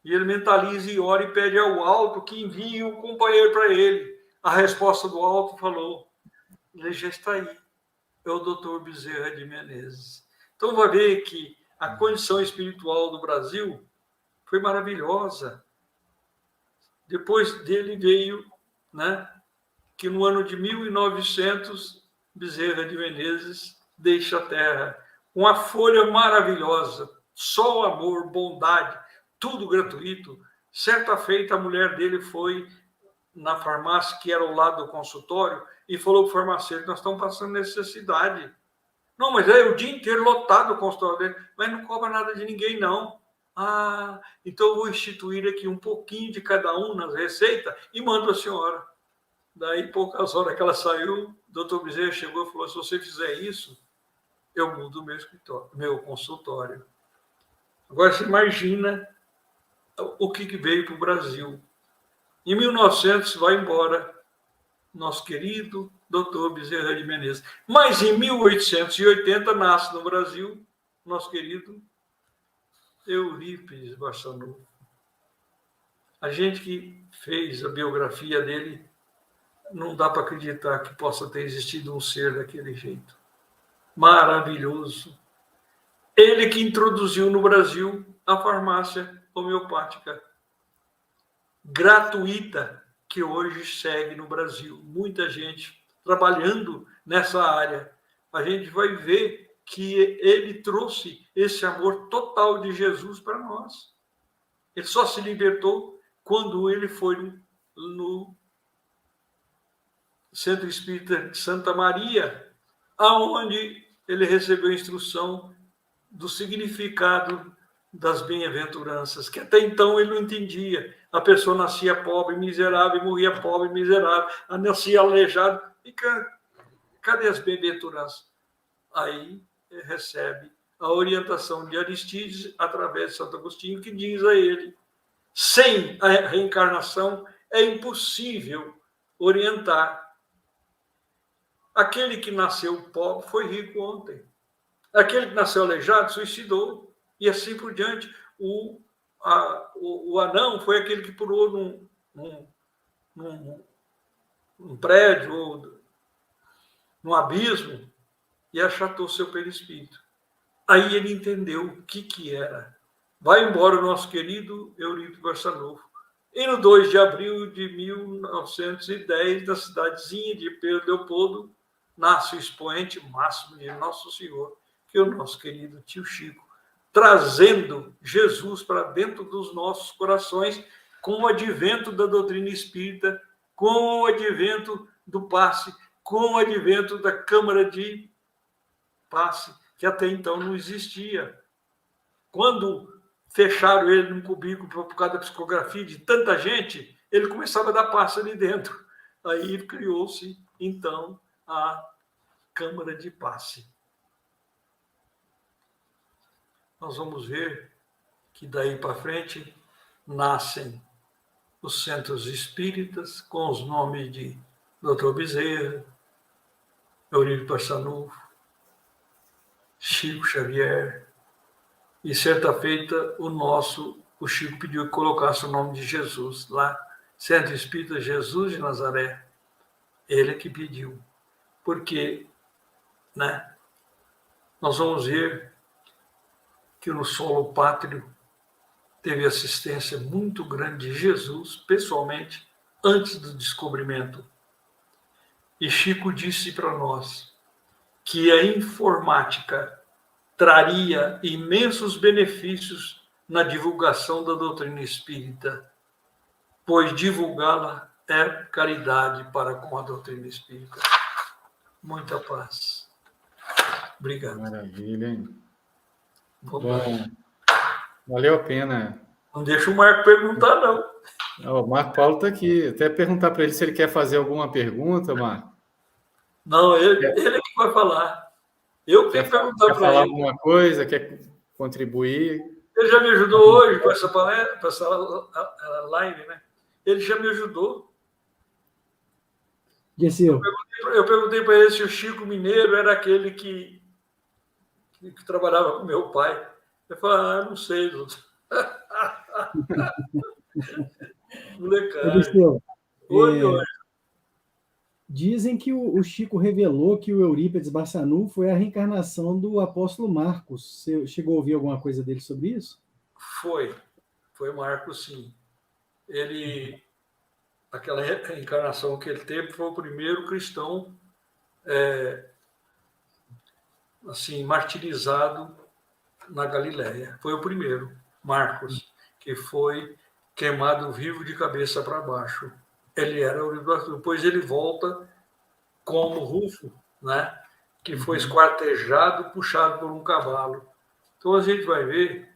E ele mentaliza e ora e pede ao alto que envie um companheiro para ele. A resposta do alto falou: ele já está aí. É o doutor Bezerra de Menezes. Então, vai ver que a condição espiritual do Brasil foi maravilhosa. Depois dele veio, que no ano de 1900, Bezerra de Menezes deixa a Terra. Uma folha maravilhosa, só amor, bondade, tudo gratuito. Certa feita, a mulher dele foi na farmácia, que era ao lado do consultório, e falou para o farmacêutico: nós estamos passando necessidade. Não, mas é o dia inteiro lotado o consultório dele, mas não cobra nada de ninguém, não. Ah, então eu vou instituir aqui um pouquinho de cada um nas receitas e mando a senhora. Daí, poucas horas que ela saiu, o doutor Bezerra chegou e falou: se você fizer isso, eu mudo meu consultório. Agora, você imagina o que veio para o Brasil. Em 1900, vai embora nosso querido doutor Bezerra de Menezes. Mas em 1880, nasce no Brasil nosso querido Eurípides Barçanufo. A gente que fez a biografia dele, não dá para acreditar que possa ter existido um ser daquele jeito. Maravilhoso. Ele que introduziu no Brasil a farmácia homeopática gratuita, que hoje segue no Brasil. Muita gente trabalhando nessa área. A gente vai ver que ele trouxe esse amor total de Jesus para nós. Ele só se libertou quando ele foi no Centro Espírita de Santa Maria, aonde ele recebeu a instrução do significado das bem-aventuranças, que até então ele não entendia. A pessoa nascia pobre, miserável, e morria pobre, miserável, nascia aleijado. E cadê as bem-aventuranças? Aí ele recebe a orientação de Aristides, através de Santo Agostinho, que diz a ele: sem a reencarnação é impossível orientar. Aquele que nasceu pobre foi rico ontem. Aquele que nasceu aleijado suicidou. E assim por diante. O anão foi aquele que pulou num prédio ou num abismo e achatou seu perispírito. Aí ele entendeu o que era. Vai embora o nosso querido Eurípides Barçanufo. E no 2 de abril de 1910, na cidadezinha de Pedro Leopoldo, nasce o expoente máximo de Nosso Senhor, que é o nosso querido tio Chico, trazendo Jesus para dentro dos nossos corações com o advento da doutrina espírita, com o advento do passe, com o advento da Câmara de Passe, que até então não existia. Quando fecharam ele num cubículo por causa da psicografia de tanta gente, ele começava a dar passe ali dentro. Aí criou-se, então, a Câmara de Passe. Nós vamos ver que daí para frente nascem os centros espíritas com os nomes de Dr. Bezerra, Eurípides Barçanufo, Chico Xavier. E certa feita o Chico pediu que colocasse o nome de Jesus lá, Centro Espírita Jesus de Nazaré. Ele que pediu. Porque, né, nós vamos ver que no solo pátrio teve assistência muito grande de Jesus, pessoalmente, antes do descobrimento. E Chico disse para nós que a informática traria imensos benefícios na divulgação da doutrina espírita, pois divulgá-la é caridade para com a doutrina espírita. Muita paz. Obrigado. Maravilha, hein? Bom, valeu a pena. não deixa o Marco perguntar, não. O Marco Paulo está aqui. Até perguntar para ele se ele quer fazer alguma pergunta, Marco. Não, ele é que vai falar. Eu tenho que perguntar para ele. Quer falar alguma coisa? Quer contribuir? Ele já me ajudou hoje com essa palestra, com essa live, né? Ele já me ajudou. Eu perguntei para ele se o Chico Mineiro era aquele que trabalhava com meu pai. Ele falou, não sei, doutor. Molecada. Oi. Dizem que o Chico revelou que o Eurípides Barçanufo foi a reencarnação do apóstolo Marcos. Você chegou a ouvir alguma coisa dele sobre isso? Foi Marcos, sim. Aquela reencarnação que ele teve, foi o primeiro cristão assim, martirizado na Galileia. Foi o primeiro, Marcos, que foi queimado vivo de cabeça para baixo. Ele era o depois ele volta como Rufo, né? Que foi esquartejado, puxado por um cavalo. Então a gente vai ver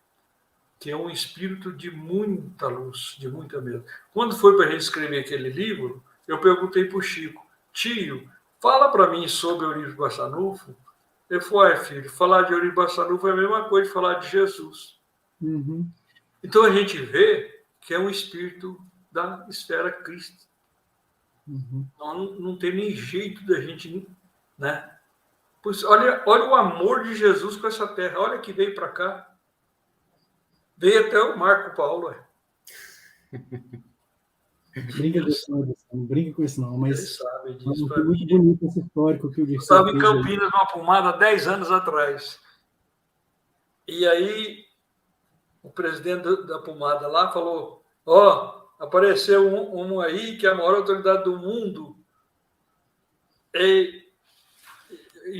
que é um espírito de muita luz, de muita mesmo. Quando foi para a gente escrever aquele livro, eu perguntei para o Chico, tio, fala para mim sobre Eurípides Barçanufo. Ele falou, filho, falar de Eurípides Barçanufo é a mesma coisa de falar de Jesus. Uhum. Então a gente vê que é um espírito da esfera Cristo. Uhum. Não tem nem jeito da gente, né? Pois, olha o amor de Jesus com essa terra. Olha que veio para cá. Veio até o Marco Paulo. Brinca com isso, não brinca com isso, não. Mas Eles sabem é disso. muito bonito esse histórico que o Eu Dirceu estava em fez. Campinas, numa pomada, há 10 anos atrás. E aí, o presidente da pomada lá falou: apareceu um aí que é a maior autoridade do mundo. E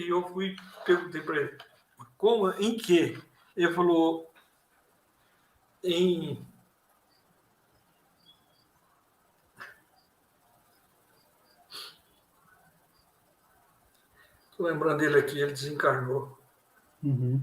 eu perguntei para ele: como? Em quê? Ele falou: em. Estou lembrando dele aqui, ele desencarnou. Uhum.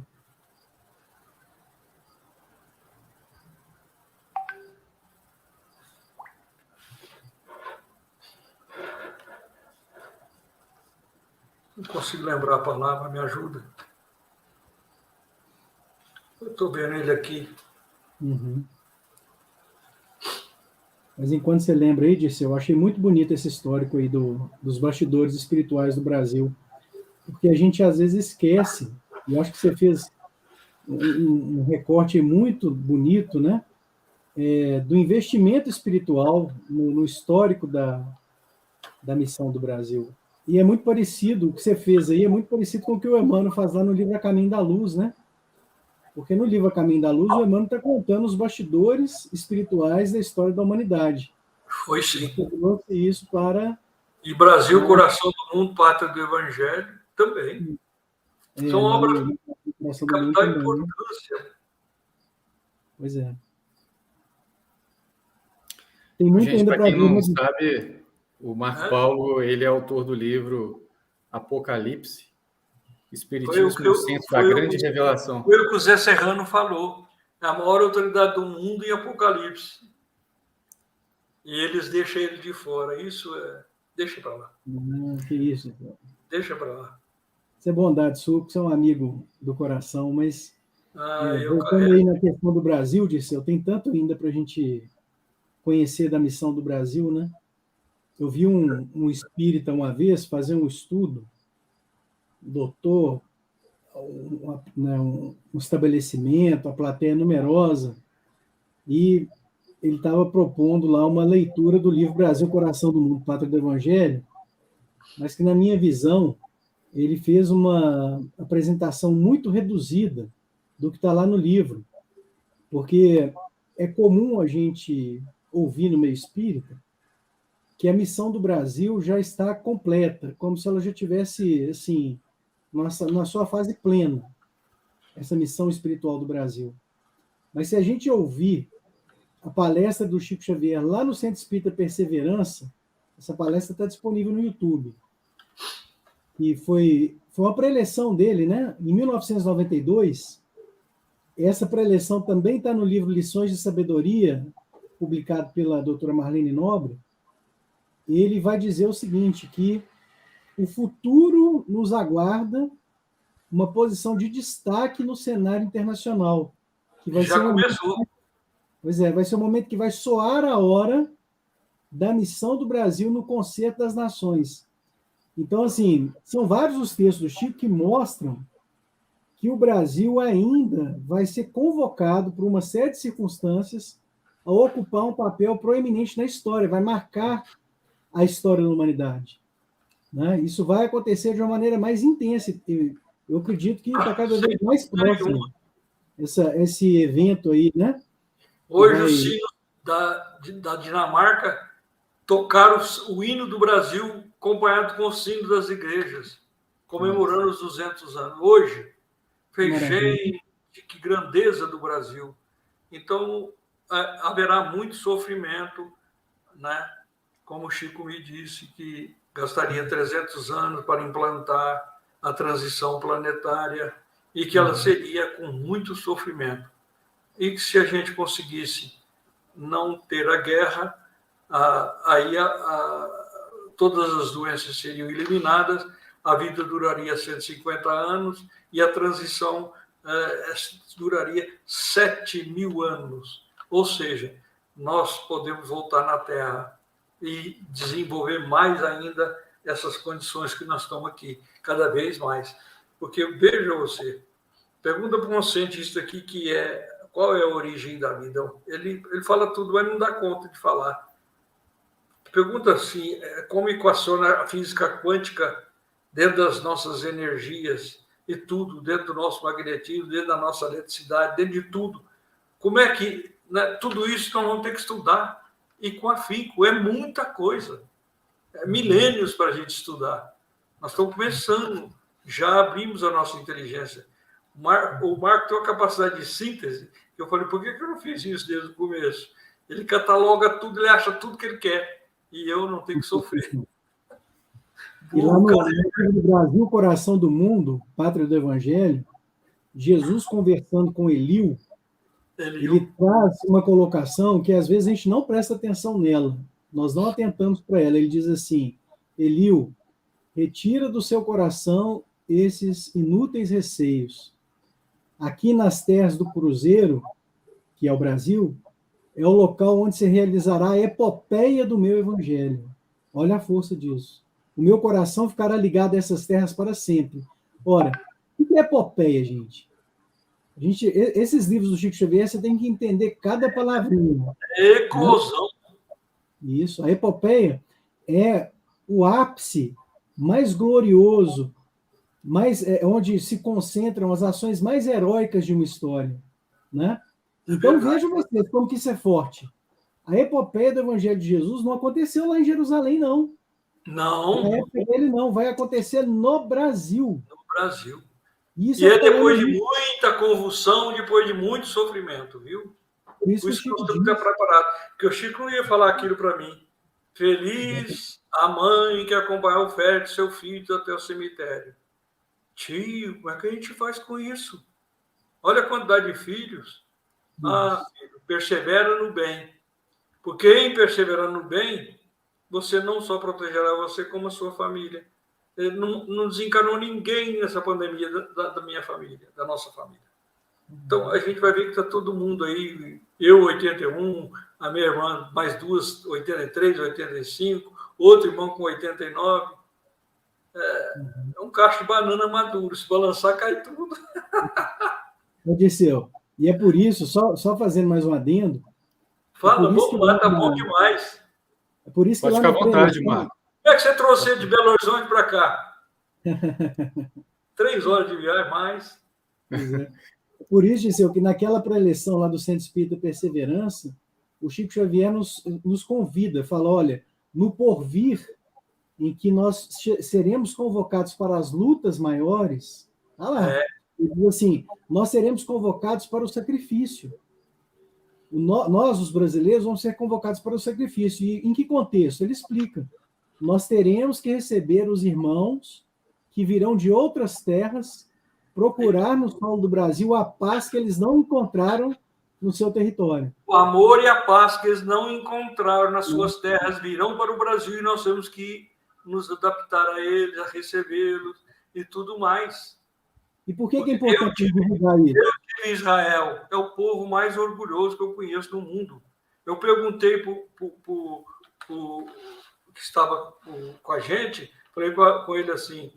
Não consigo lembrar a palavra, me ajuda. Eu estou vendo ele aqui. Uhum. Mas enquanto você lembra aí, Dirceu, eu achei muito bonito esse histórico aí dos bastidores espirituais do Brasil, porque a gente às vezes esquece, e eu acho que você fez um recorte muito bonito, né? Do investimento espiritual no histórico da missão do Brasil. E é muito parecido, o que você fez aí é muito parecido com o que o Emmanuel faz lá no livro A Caminho da Luz, né? Porque no livro A Caminho da Luz, o Emmanuel está contando os bastidores espirituais da história da humanidade. Foi sim. Você trouxe isso para... E Brasil, coração do mundo, pátria do Evangelho, também. São obras de capital importância. Pois é. Tem muito Gente, ainda para para quem ver. não sabe, o Marco Paulo, ele é autor do livro Apocalipse, Espiritismo no Centro da Grande Revelação. Foi o que o Zé Serrano falou. A maior autoridade do mundo em Apocalipse. E eles deixam ele de fora. Isso é... Deixa para lá. Que isso. Deixa para lá. Isso é bondade sua, porque você é um amigo do coração, mas voltando aí na questão do Brasil, Dirceu, tem tanto ainda para a gente conhecer da missão do Brasil, né? Eu vi um espírita uma vez fazer um estudo, doutor, um estabelecimento, a plateia numerosa, e ele estava propondo lá uma leitura do livro Brasil, Coração do Mundo, Pátria do Evangelho, mas que, na minha visão, ele fez uma apresentação muito reduzida do que está lá no livro, porque é comum a gente ouvir no meio espírita que a missão do Brasil já está completa, como se ela já tivesse, assim, na sua fase plena, essa missão espiritual do Brasil. Mas se a gente ouvir a palestra do Chico Xavier lá no Centro Espírita Perseverança, essa palestra está disponível no YouTube, e foi uma preleção dele, né? Em 1992, essa preleção também está no livro Lições de Sabedoria, publicado pela doutora Marlene Nobre. Ele vai dizer o seguinte, que o futuro nos aguarda uma posição de destaque no cenário internacional. Que vai Já começou. Pois é, vai ser um momento que vai soar a hora da missão do Brasil no concerto das nações. Então, assim, são vários os textos do Chico que mostram que o Brasil ainda vai ser convocado por uma série de circunstâncias a ocupar um papel proeminente na história, vai marcar a história da humanidade. Né? Isso vai acontecer de uma maneira mais intensa. Eu acredito que está cada vez mais próximo esse evento aí, né? Hoje os sinos da Dinamarca tocaram o hino do Brasil acompanhado com o sino das igrejas, comemorando os 200 anos. Hoje, gente, que grandeza do Brasil. Então, haverá muito sofrimento, né? Como o Chico me disse, que gastaria 300 anos para implantar a transição planetária e que ela seria com muito sofrimento. E que se a gente conseguisse não ter a guerra, aí todas as doenças seriam eliminadas, a vida duraria 150 anos e a transição duraria 7.000 anos. Ou seja, nós podemos voltar na Terra e desenvolver mais ainda essas condições que nós estamos aqui, cada vez mais. Porque, veja você, pergunta para um cientista aqui que é qual é a origem da vida? Ele fala tudo, mas não dá conta de falar. Pergunta assim, como equaciona a física quântica dentro das nossas energias e tudo, dentro do nosso magnetismo, dentro da nossa eletricidade, dentro de tudo. Como é que, né, tudo isso nós vamos ter que estudar, e com afinco, é muita coisa. É milênios para a gente estudar. Nós estamos começando, já abrimos a nossa inteligência. O Marco tem uma capacidade de síntese, que eu falei, por que eu não fiz isso desde o começo? Ele cataloga tudo, ele acha tudo que ele quer, e eu não tenho que sofrer. E lá no Brasil, Coração do Mundo, Pátria do Evangelho, Jesus conversando com Eliú, ele traz uma colocação que às vezes a gente não presta atenção nela, nós não atentamos para ela. Ele diz assim: Eliú, retira do seu coração esses inúteis receios. Aqui nas terras do Cruzeiro, que é o Brasil, é o local onde se realizará a epopeia do meu evangelho. Olha a força disso. O meu coração ficará ligado a essas terras para sempre. Ora, o que é epopeia, gente? Esses livros do Chico Xavier, você tem que entender cada palavrinha. Eclosão. Isso. A epopeia é o ápice mais glorioso, onde se concentram as ações mais heróicas de uma história, né? Então, vejam vocês como que isso é forte. A epopeia do Evangelho de Jesus não aconteceu lá em Jerusalém, não. Não. Na época dele, não. Vai acontecer no Brasil. No Brasil. Isso e é depois de muita convulsão, depois de muito sofrimento, viu? Por isso que nós temos que estar preparados. Porque o Chico não ia falar aquilo para mim. Feliz a mãe que acompanhou o fértil de seu filho até o cemitério. Tio, como é que a gente faz com isso? Olha a quantidade de filhos. Filho, persevera no bem. Porque em perseverar no bem, você não só protegerá você, como a sua família. Não desencanou ninguém nessa pandemia da minha família, da nossa família. Então, a gente vai ver que está todo mundo aí, eu 81, a minha irmã mais duas, 83, 85, outro irmão com 89. É um cacho de banana maduro, se balançar, cai tudo. Odisseu, e é por isso, só fazendo mais um adendo... Fala, tá bom demais. É por isso que pode ficar à vontade, Marco. Como é que você trouxe ele de Belo Horizonte para cá? 3 horas de viagem, mais. Pois é. Por isso, Giseu, que naquela preleção lá do Centro Espírita Perseverança, o Chico Xavier nos convida, fala, olha, no porvir, em que nós seremos convocados para as lutas maiores, ele diz assim, nós seremos convocados para o sacrifício. Nós, os brasileiros, vamos ser convocados para o sacrifício. E em que contexto? Ele explica. Nós teremos que receber os irmãos que virão de outras terras procurar no solo do Brasil a paz que eles não encontraram no seu território. O amor e a paz que eles não encontraram nas suas terras virão para o Brasil e nós temos que nos adaptar a eles, a recebê-los e tudo mais. E por que é importante divulgar isso? Eu tive Israel, é o povo mais orgulhoso que eu conheço no mundo. Eu perguntei para o que estava com a gente, falei com ele assim,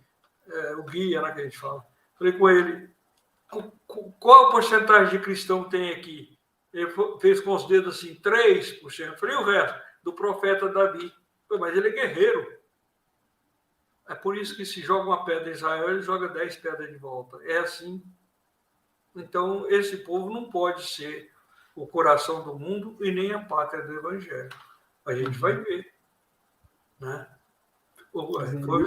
o guia, né, que a gente fala, falei com ele, qual a porcentagem de cristão tem aqui? Ele fez com os dedos assim, 3%. Falei, o resto, do profeta Davi. Falei, mas ele é guerreiro. É por isso que se joga uma pedra em Israel, ele joga 10 pedras de volta. É assim. Então, esse povo não pode ser o coração do mundo e nem a pátria do Evangelho. A gente vai ver. Né? Foi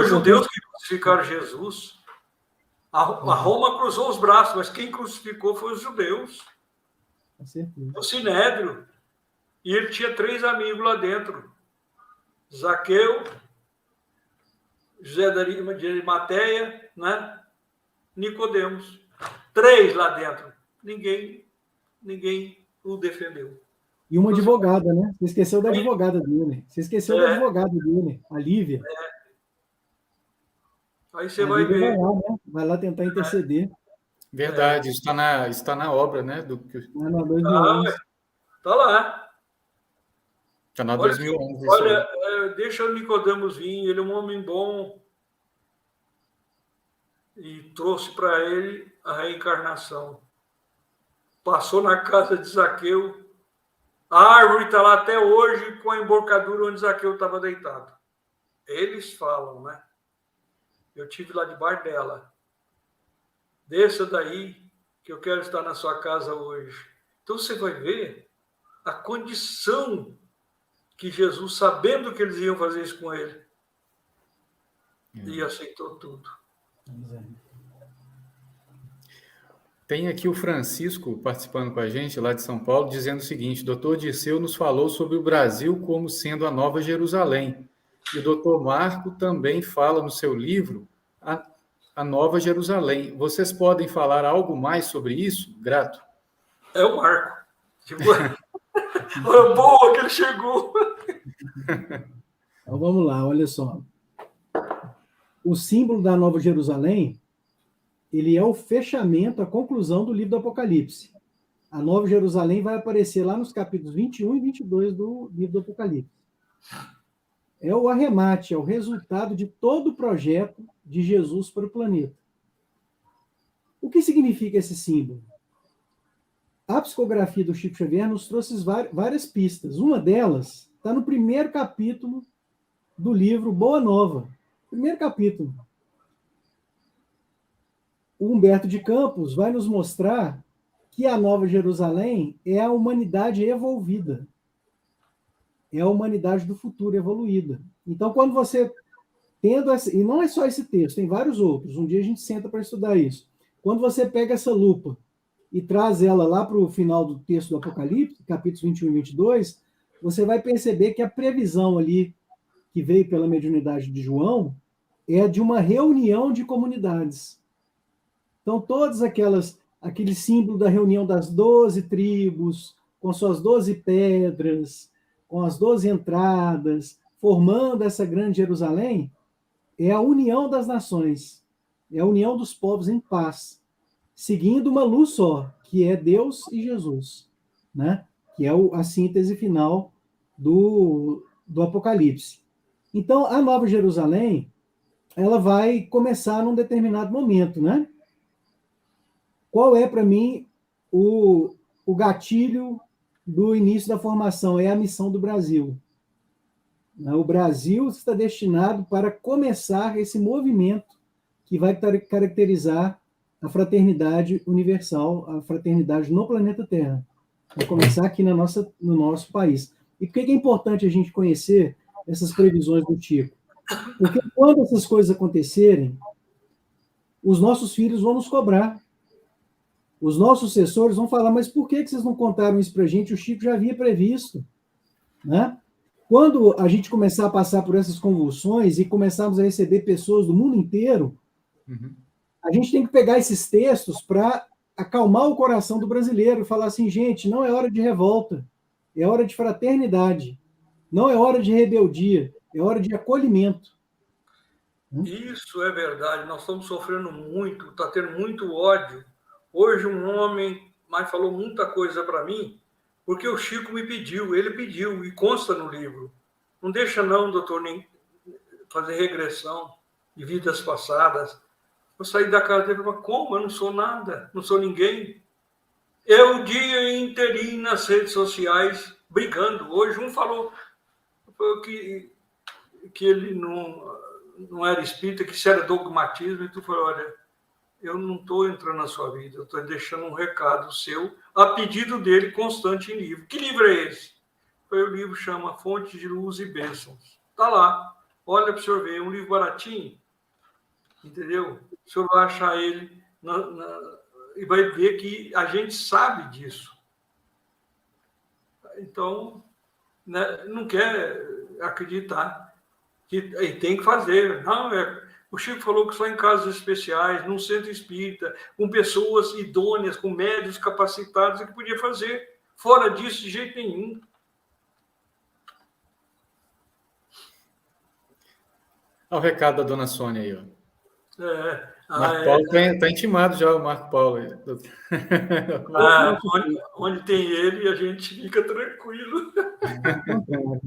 os judeus que crucificaram Jesus. A Roma cruzou os braços, mas quem crucificou foi os judeus. O Sinédrio. E ele tinha 3 amigos lá dentro. Zaqueu, José de Arimateia, né? Nicodemos. 3 lá dentro. Ninguém o defendeu. E uma advogada, né? Você esqueceu da advogada dele. Você esqueceu da advogada dele, a Lívia. Aí você vai ver. Vai lá, né? Vai lá tentar interceder. Verdade, está na obra, né? Está na 2011. Está lá. Está na 2011. Olha, deixa o Nicodemos vir, ele é um homem bom. E trouxe para ele a reencarnação. passou na casa de Zaqueu. A árvore está lá até hoje com a embocadura onde Zaqueu estava deitado. Eles falam, né? Eu tive lá debaixo dela. Desça daí, que eu quero estar na sua casa hoje. Então você vai ver a condição que Jesus, sabendo que eles iam fazer isso com ele, e aceitou tudo. Tem aqui o Francisco participando com a gente, lá de São Paulo, dizendo o seguinte: Dr. Dirceu nos falou sobre o Brasil como sendo a Nova Jerusalém. E o Dr. Marco também fala no seu livro a Nova Jerusalém. Vocês podem falar algo mais sobre isso? Grato. É o Marco. Tipo, boa que ele chegou. Então vamos lá, olha só. O símbolo da Nova Jerusalém, ele é o fechamento, a conclusão do livro do Apocalipse. A Nova Jerusalém vai aparecer lá nos capítulos 21 e 22 do livro do Apocalipse. É o arremate, é o resultado de todo o projeto de Jesus para o planeta. O que significa esse símbolo? A psicografia do Chico Xavier nos trouxe várias pistas. Uma delas está no primeiro capítulo do livro Boa Nova. Primeiro capítulo. O Humberto de Campos vai nos mostrar que a Nova Jerusalém é a humanidade evolvida. É a humanidade do futuro evoluída. Então, quando você... e não é só esse texto, tem vários outros. Um dia a gente senta para estudar isso. Quando você pega essa lupa e traz ela lá para o final do texto do Apocalipse, capítulos 21 e 22, você vai perceber que a previsão ali, que veio pela mediunidade de João, é de uma reunião de comunidades. Então, todas aquele símbolo da reunião das 12 tribos, com suas 12 pedras, com as 12 entradas, formando essa grande Jerusalém, é a união das nações, é a união dos povos em paz, seguindo uma luz só, que é Deus e Jesus, né? Que é a síntese final do Apocalipse. Então, a Nova Jerusalém, ela vai começar num determinado momento, né? Qual é, para mim, o gatilho do início da formação? É a missão do Brasil. O Brasil está destinado para começar esse movimento que vai caracterizar a fraternidade universal, a fraternidade no planeta Terra. Vai começar aqui no nosso país. E por que é importante a gente conhecer essas previsões do Chico? Porque quando essas coisas acontecerem, os nossos filhos vão nos cobrar. Os nossos sucessores vão falar, mas por que vocês não contaram isso para a gente? O Chico já havia previsto. Né? Quando a gente começar a passar por essas convulsões e começarmos a receber pessoas do mundo inteiro, a gente tem que pegar esses textos para acalmar o coração do brasileiro e falar assim, gente, não é hora de revolta, é hora de fraternidade, não é hora de rebeldia, é hora de acolhimento. Isso é verdade, nós estamos sofrendo muito, está tendo muito ódio. Hoje um homem falou muita coisa para mim, porque o Chico me pediu, ele pediu, e consta no livro. Não deixa não, doutor, nem fazer regressão de vidas passadas. Eu saí da casa dele e falei, como? Eu não sou nada, não sou ninguém. Eu o dia inteirinho nas redes sociais, brigando. Hoje um falou que ele não era espírita, que isso era dogmatismo, e tu falou, olha, eu não estou entrando na sua vida, eu estou deixando um recado seu, a pedido dele, constante em livro. Que livro é esse? O livro chama Fontes de Luz e Bênçãos. Está lá. Olha para o senhor ver, é um livro baratinho, entendeu? O senhor vai achar ele e vai ver que a gente sabe disso. Então, né, não quer acreditar que tem que fazer. Não, o Chico falou que só em casos especiais, num centro espírita, com pessoas idôneas, com médios capacitados, é que podia fazer. Fora disso, de jeito nenhum. Olha o recado da dona Sônia aí, ó. Marco Paulo está intimado já, o Marco Paulo. Onde tem ele, a gente fica tranquilo.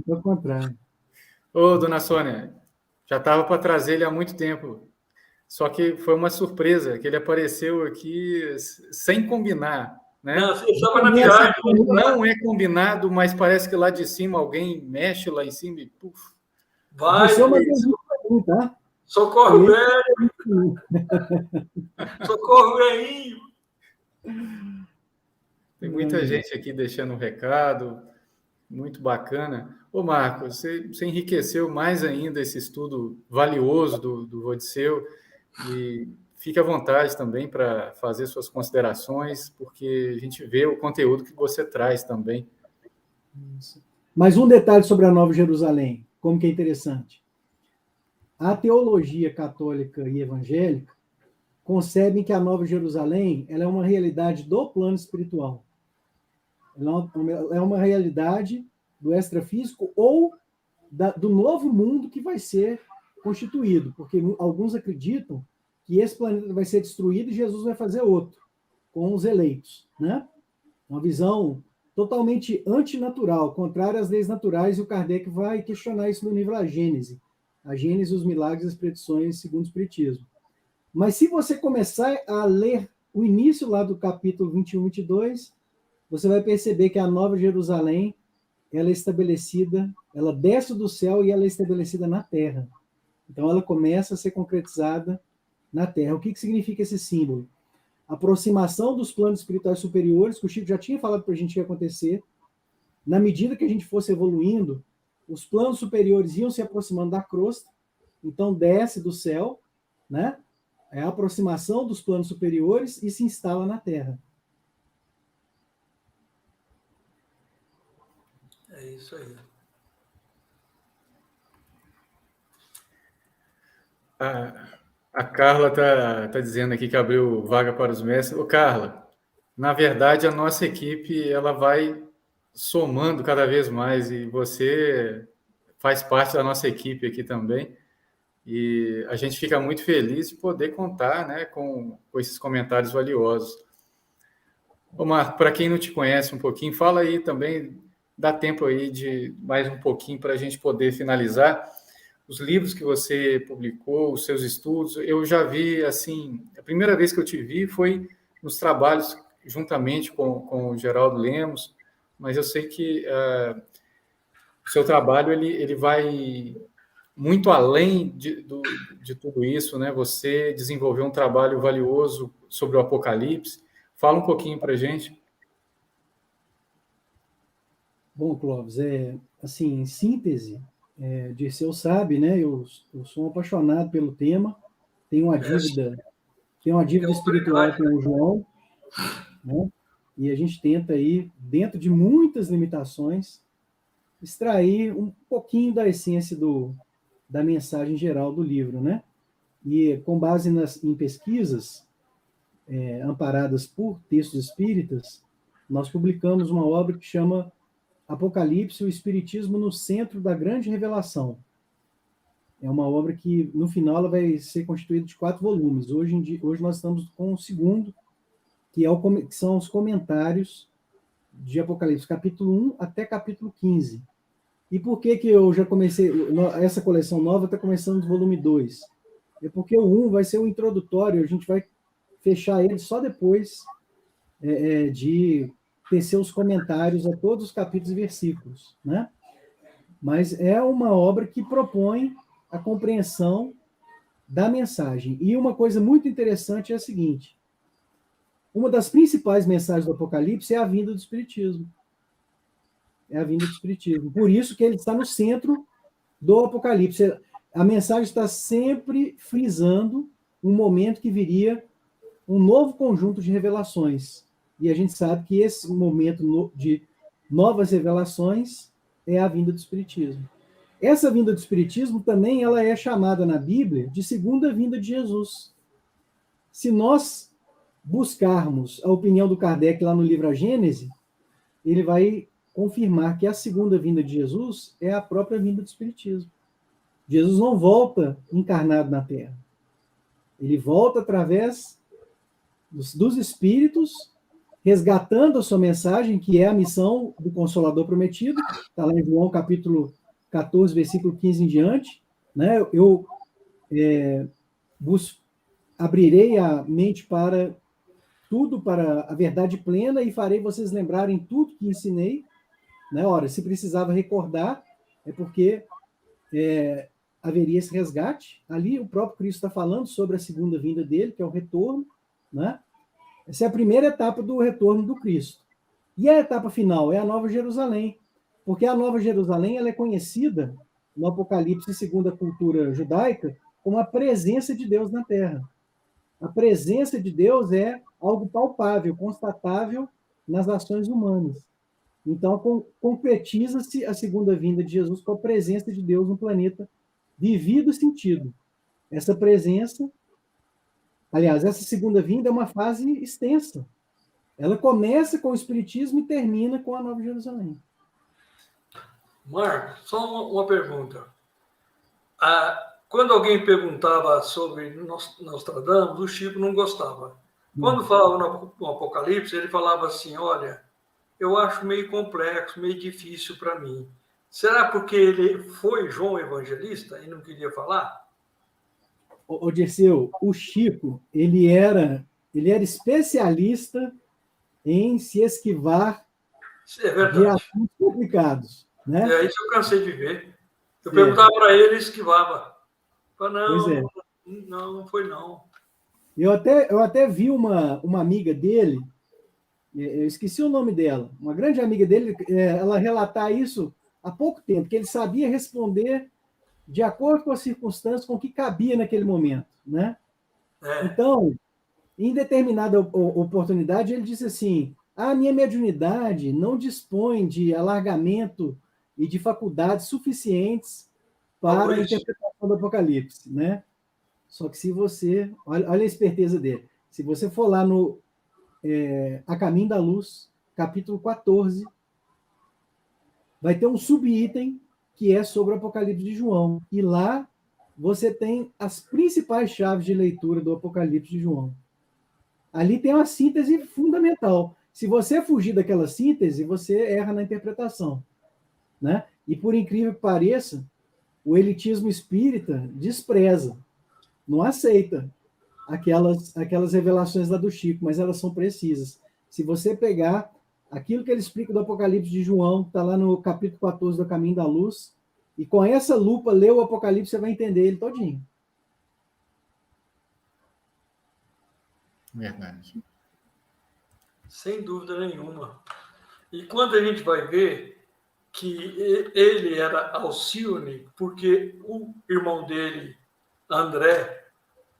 Ao contrário. Ô, dona Sônia, já estava para trazer ele há muito tempo. Só que foi uma surpresa, que ele apareceu aqui sem combinar. né? Não, você estava na viagem. Não é combinado, mas parece que lá de cima alguém mexe lá em cima e puf. Vai, Você é uma pergunta para mim, tá? socorro velho, socorro velhinho. Tem muita gente aqui deixando um recado, muito bacana. Ô, Marcos, você enriqueceu mais ainda esse estudo valioso do Rodisseu e fique à vontade também para fazer suas considerações, porque a gente vê o conteúdo que você traz também. Mais um detalhe sobre a Nova Jerusalém, como que é interessante. A teologia católica e evangélica concebem que a Nova Jerusalém ela é uma realidade do plano espiritual. Ela é uma realidade do extrafísico ou do novo mundo que vai ser constituído, porque alguns acreditam que esse planeta vai ser destruído e Jesus vai fazer outro, com os eleitos, né? Uma visão totalmente antinatural, contrária às leis naturais, e o Kardec vai questionar isso no livro A Gênese, os milagres e as predições segundo o Espiritismo. Mas se você começar a ler o início lá do capítulo 21, 22, você vai perceber que a Nova Jerusalém, ela é estabelecida, ela desce do céu e ela é estabelecida na terra. Então ela começa a ser concretizada na terra. O que significa esse símbolo? Aproximação dos planos espirituais superiores, que o Chico já tinha falado para a gente que ia acontecer. Na medida que a gente fosse evoluindo, os planos superiores iam se aproximando da crosta, então desce do céu, né? É a aproximação dos planos superiores e se instala na Terra. É isso aí. A Carla tá dizendo aqui que abriu vaga para os mestres. Ô, Carla, na verdade, a nossa equipe ela vai somando cada vez mais e você faz parte da nossa equipe aqui também. E a gente fica muito feliz de poder contar, né, com esses comentários valiosos. Ô, Marco, para quem não te conhece um pouquinho, fala aí também, dá tempo aí de mais um pouquinho para a gente poder finalizar. Os livros que você publicou, os seus estudos, eu já vi, assim, a primeira vez que eu te vi foi nos trabalhos juntamente com o Geraldo Lemos, mas eu sei que o seu trabalho ele vai muito além de tudo isso, né? Você desenvolveu um trabalho valioso sobre o Apocalipse. Fala um pouquinho para a gente. Bom, Clóvis, assim, em síntese, Dirceu sabe, né? Eu sou um apaixonado pelo tema, tenho uma dívida espiritual com o João, né? E a gente tenta aí, dentro de muitas limitações, extrair um pouquinho da essência da mensagem geral do livro, né? E com base em pesquisas amparadas por textos espíritas, nós publicamos uma obra que chama Apocalipse, o Espiritismo no Centro da Grande Revelação. É uma obra que, no final, ela vai ser constituída de 4 volumes. Hoje nós estamos com o segundo, que são os comentários de Apocalipse, capítulo 1 até capítulo 15. E por que eu já comecei... Essa coleção nova está começando do volume 2. É porque o 1 vai ser o introdutório, a gente vai fechar ele só depois de tecer os comentários a todos os capítulos e versículos, né? Mas é uma obra que propõe a compreensão da mensagem. E uma coisa muito interessante é a seguinte: uma das principais mensagens do Apocalipse é a vinda do Espiritismo. É a vinda do Espiritismo. Por isso que ele está no centro do Apocalipse. A mensagem está sempre frisando um momento que viria um novo conjunto de revelações. E a gente sabe que esse momento de novas revelações é a vinda do Espiritismo. Essa vinda do Espiritismo também ela é chamada na Bíblia de segunda vinda de Jesus. Se nós buscarmos a opinião do Kardec lá no livro A Gênese, ele vai confirmar que a segunda vinda de Jesus é a própria vinda do Espiritismo. Jesus não volta encarnado na Terra. Ele volta através dos espíritos, resgatando a sua mensagem, que é a missão do Consolador Prometido, está lá em João capítulo 14, versículo 15 em diante, né? Eu abrirei a mente para tudo para a verdade plena e farei vocês lembrarem tudo que ensinei. Né? Ora, se precisava recordar, é porque haveria esse resgate. Ali o próprio Cristo está falando sobre a segunda vinda dele, que é o retorno. Né? Essa é a primeira etapa do retorno do Cristo. E a etapa final é a Nova Jerusalém, porque a Nova Jerusalém ela é conhecida no Apocalipse, segundo a cultura judaica, como a presença de Deus na Terra. A presença de Deus é algo palpável, constatável nas ações humanas. Então, concretiza-se a segunda vinda de Jesus com a presença de Deus no planeta, vivido e sentido. Essa presença, aliás, essa segunda vinda é uma fase extensa. Ela começa com o Espiritismo e termina com a Nova Jerusalém. Marcos, só uma pergunta. Quando alguém perguntava sobre Nostradamus, o Chico não gostava. Quando falava no Apocalipse, ele falava assim, olha, eu acho meio complexo, meio difícil para mim. Será porque ele foi João Evangelista e não queria falar? Ô, Dirceu, o Chico, ele era especialista em se esquivar de assuntos complicados. Né? É isso que eu cansei de ver. Eu perguntava para ele e esquivava. Falei, não foi não. Eu até vi uma amiga dele, eu esqueci o nome dela, uma grande amiga dele, ela relatar isso há pouco tempo, que ele sabia responder de acordo com as circunstâncias, com o que cabia naquele momento. Né? Então, em determinada oportunidade, ele disse assim, a minha mediunidade não dispõe de alargamento e de faculdades suficientes para a interpretação do Apocalipse, né? Só que se você... Olha a esperteza dele. Se você for lá no A Caminho da Luz, capítulo 14, vai ter um subitem que é sobre o Apocalipse de João. E lá você tem as principais chaves de leitura do Apocalipse de João. Ali tem uma síntese fundamental. Se você fugir daquela síntese, você erra na interpretação. Né? E por incrível que pareça, o elitismo espírita despreza, não aceita aquelas revelações lá do Chico, mas elas são precisas. Se você pegar aquilo que ele explica do Apocalipse de João, está lá no capítulo 14 do Caminho da Luz, e com essa lupa, ler o Apocalipse, você vai entender ele todinho. Verdade. Sem dúvida nenhuma. E quando a gente vai ver que ele era Alcione, porque o irmão dele, André,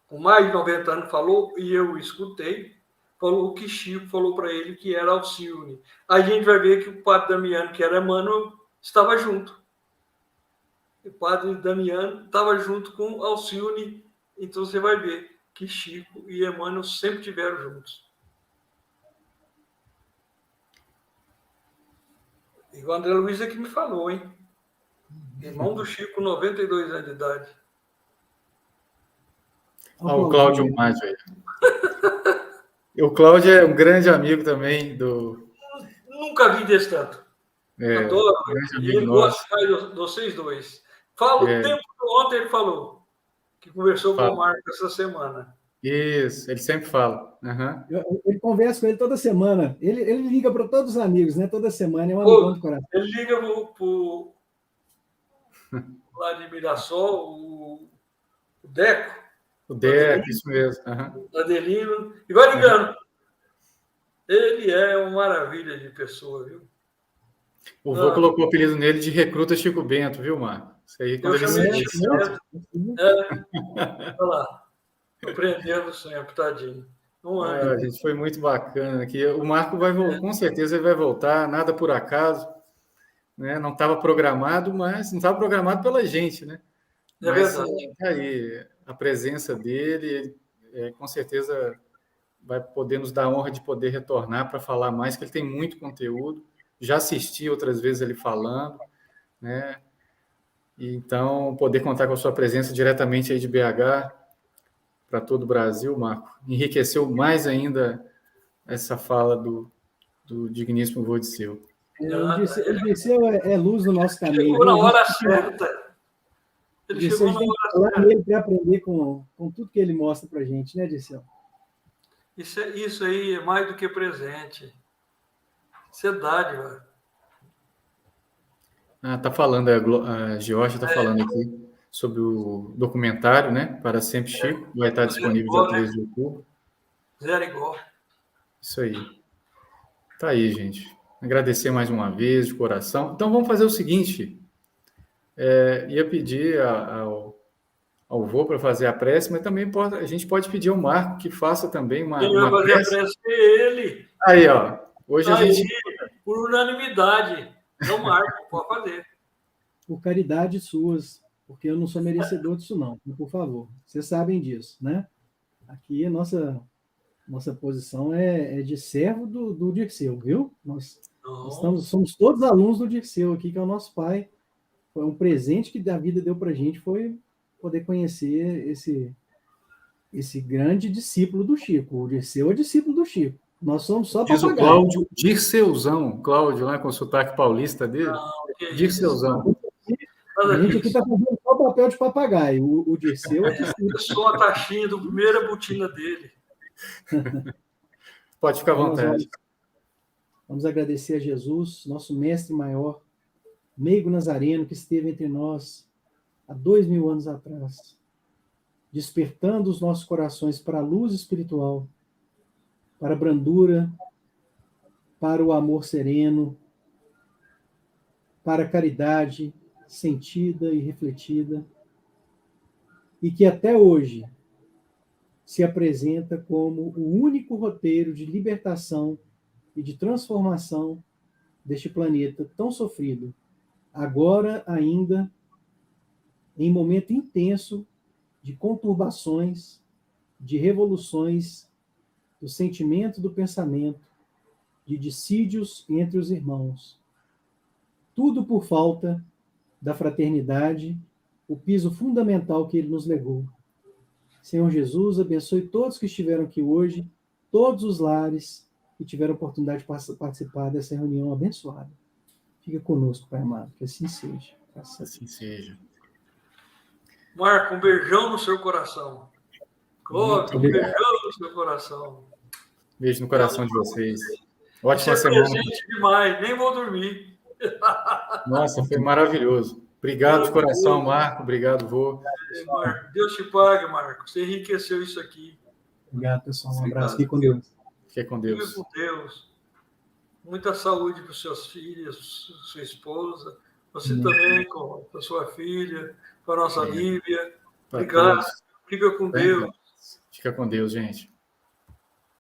com mais de 90 anos, falou, e eu escutei, falou que Chico falou para ele que era Alcione. A gente vai ver que o padre Damiano, que era Emmanuel, estava junto. O padre Damiano estava junto com Alcione, então você vai ver que Chico e Emmanuel sempre estiveram juntos. E o André Luiz é que me falou, hein? Irmão do Chico, 92 anos de idade. O Cláudio Mágio aí. O Cláudio é um grande amigo também do... Nunca vi desse tanto. Adoro. E ele gosta de vocês dois. Fala o tempo que ontem ele falou, que conversou com o Marco essa semana. Isso, ele sempre fala. Uhum. Ele conversa com ele toda semana. Ele liga para todos os amigos, né? Toda semana, é um amigão do coração. Ele liga para lá de Mirassol, o Deco. O Deco, isso mesmo. Uhum. Adelino. E vai ligando. Uhum. Ele é uma maravilha de pessoa, viu? O vô colocou o apelido nele de Recruta Chico Bento, viu, Marco? Isso aí, quando ele se Chico Bento. Olha lá. Aprendendo sempre, tadinho. A gente foi muito bacana aqui. O Marco vai voltar, com certeza ele vai voltar, nada por acaso. Né? Não estava programado, mas não estava programado pela gente, né? É verdade. Aí, a presença dele, com certeza vai poder nos dar a honra de poder retornar para falar mais, que ele tem muito conteúdo. Já assisti outras vezes ele falando, né? E, então, poder contar com a sua presença diretamente aí de BH para todo o Brasil, Marco, enriqueceu mais ainda essa fala do digníssimo vô Dirceu. O Dirceu é luz no nosso caminho. Chegou na hora certa. Ele chegou na hora certa. Ele para aprender com tudo que ele mostra para a gente, né, Dirceu? Isso aí é mais do que presente. Isso é dádiva. Tá falando, a Georgia está falando aqui sobre o documentário, né? Para Sempre Chico, vai estar disponível dia 13 de outubro. Zero igual. Isso aí. Tá aí, gente. Agradecer mais uma vez, de coração. Então, vamos fazer o seguinte. Ia pedir ao vô para fazer a prece, mas também a gente pode pedir ao Marco que faça também uma Ele vai fazer prece. a prece ele. Aí, ó. Hoje a gente... por unanimidade. Não, Marco, pode fazer. Por caridade suas, porque eu não sou merecedor disso, não. Por favor, vocês sabem disso, né? Aqui a nossa posição é de servo do Dirceu, viu? Nós somos todos alunos do Dirceu aqui, que é o nosso pai. Foi um presente que a vida deu para a gente, foi poder conhecer esse grande discípulo do Chico. O Dirceu é discípulo do Chico. Nós somos só diz papagaio. o Cláudio Dirceuzão. Cláudio, lá com o sotaque paulista dele. Dirceuzão. A gente aqui está fazendo só o papel de papagaio. O Dirceu é discípulo. Eu sou a taxinha do primeira botina dele. Pode ficar à vontade. Vamos agradecer a Jesus, nosso mestre maior, meigo nazareno, que esteve entre nós há 2000 anos atrás, despertando os nossos corações para a luz espiritual, para a brandura, para o amor sereno, para a caridade sentida e refletida, e que até hoje se apresenta como o único roteiro de libertação e de transformação deste planeta tão sofrido, agora ainda em momento intenso de conturbações, de revoluções do sentimento, do pensamento, de dissídios entre os irmãos. Tudo por falta da fraternidade, o piso fundamental que ele nos legou. Senhor Jesus, abençoe todos que estiveram aqui hoje, todos os lares que tiveram a oportunidade de participar dessa reunião abençoada. Fica conosco, Pai amado, que assim seja. Assim seja. Marco, um beijão no seu coração. Clóvis, um beijão no seu coração. Beijo no coração de vocês. Ótima semana. Presente demais, nem vou dormir. Nossa, foi maravilhoso. Obrigado de coração, Marco. Obrigado, vô. Marco, Deus te pague, Marco. Você enriqueceu isso aqui. Obrigado, pessoal. Um abraço. Fique com Deus. Fique com Deus. Fique com Deus. Muita saúde para os seus filhos, sua esposa. Você também, com a sua filha, com a nossa Lívia. Obrigado. Fica com Deus. Fica com Deus, gente.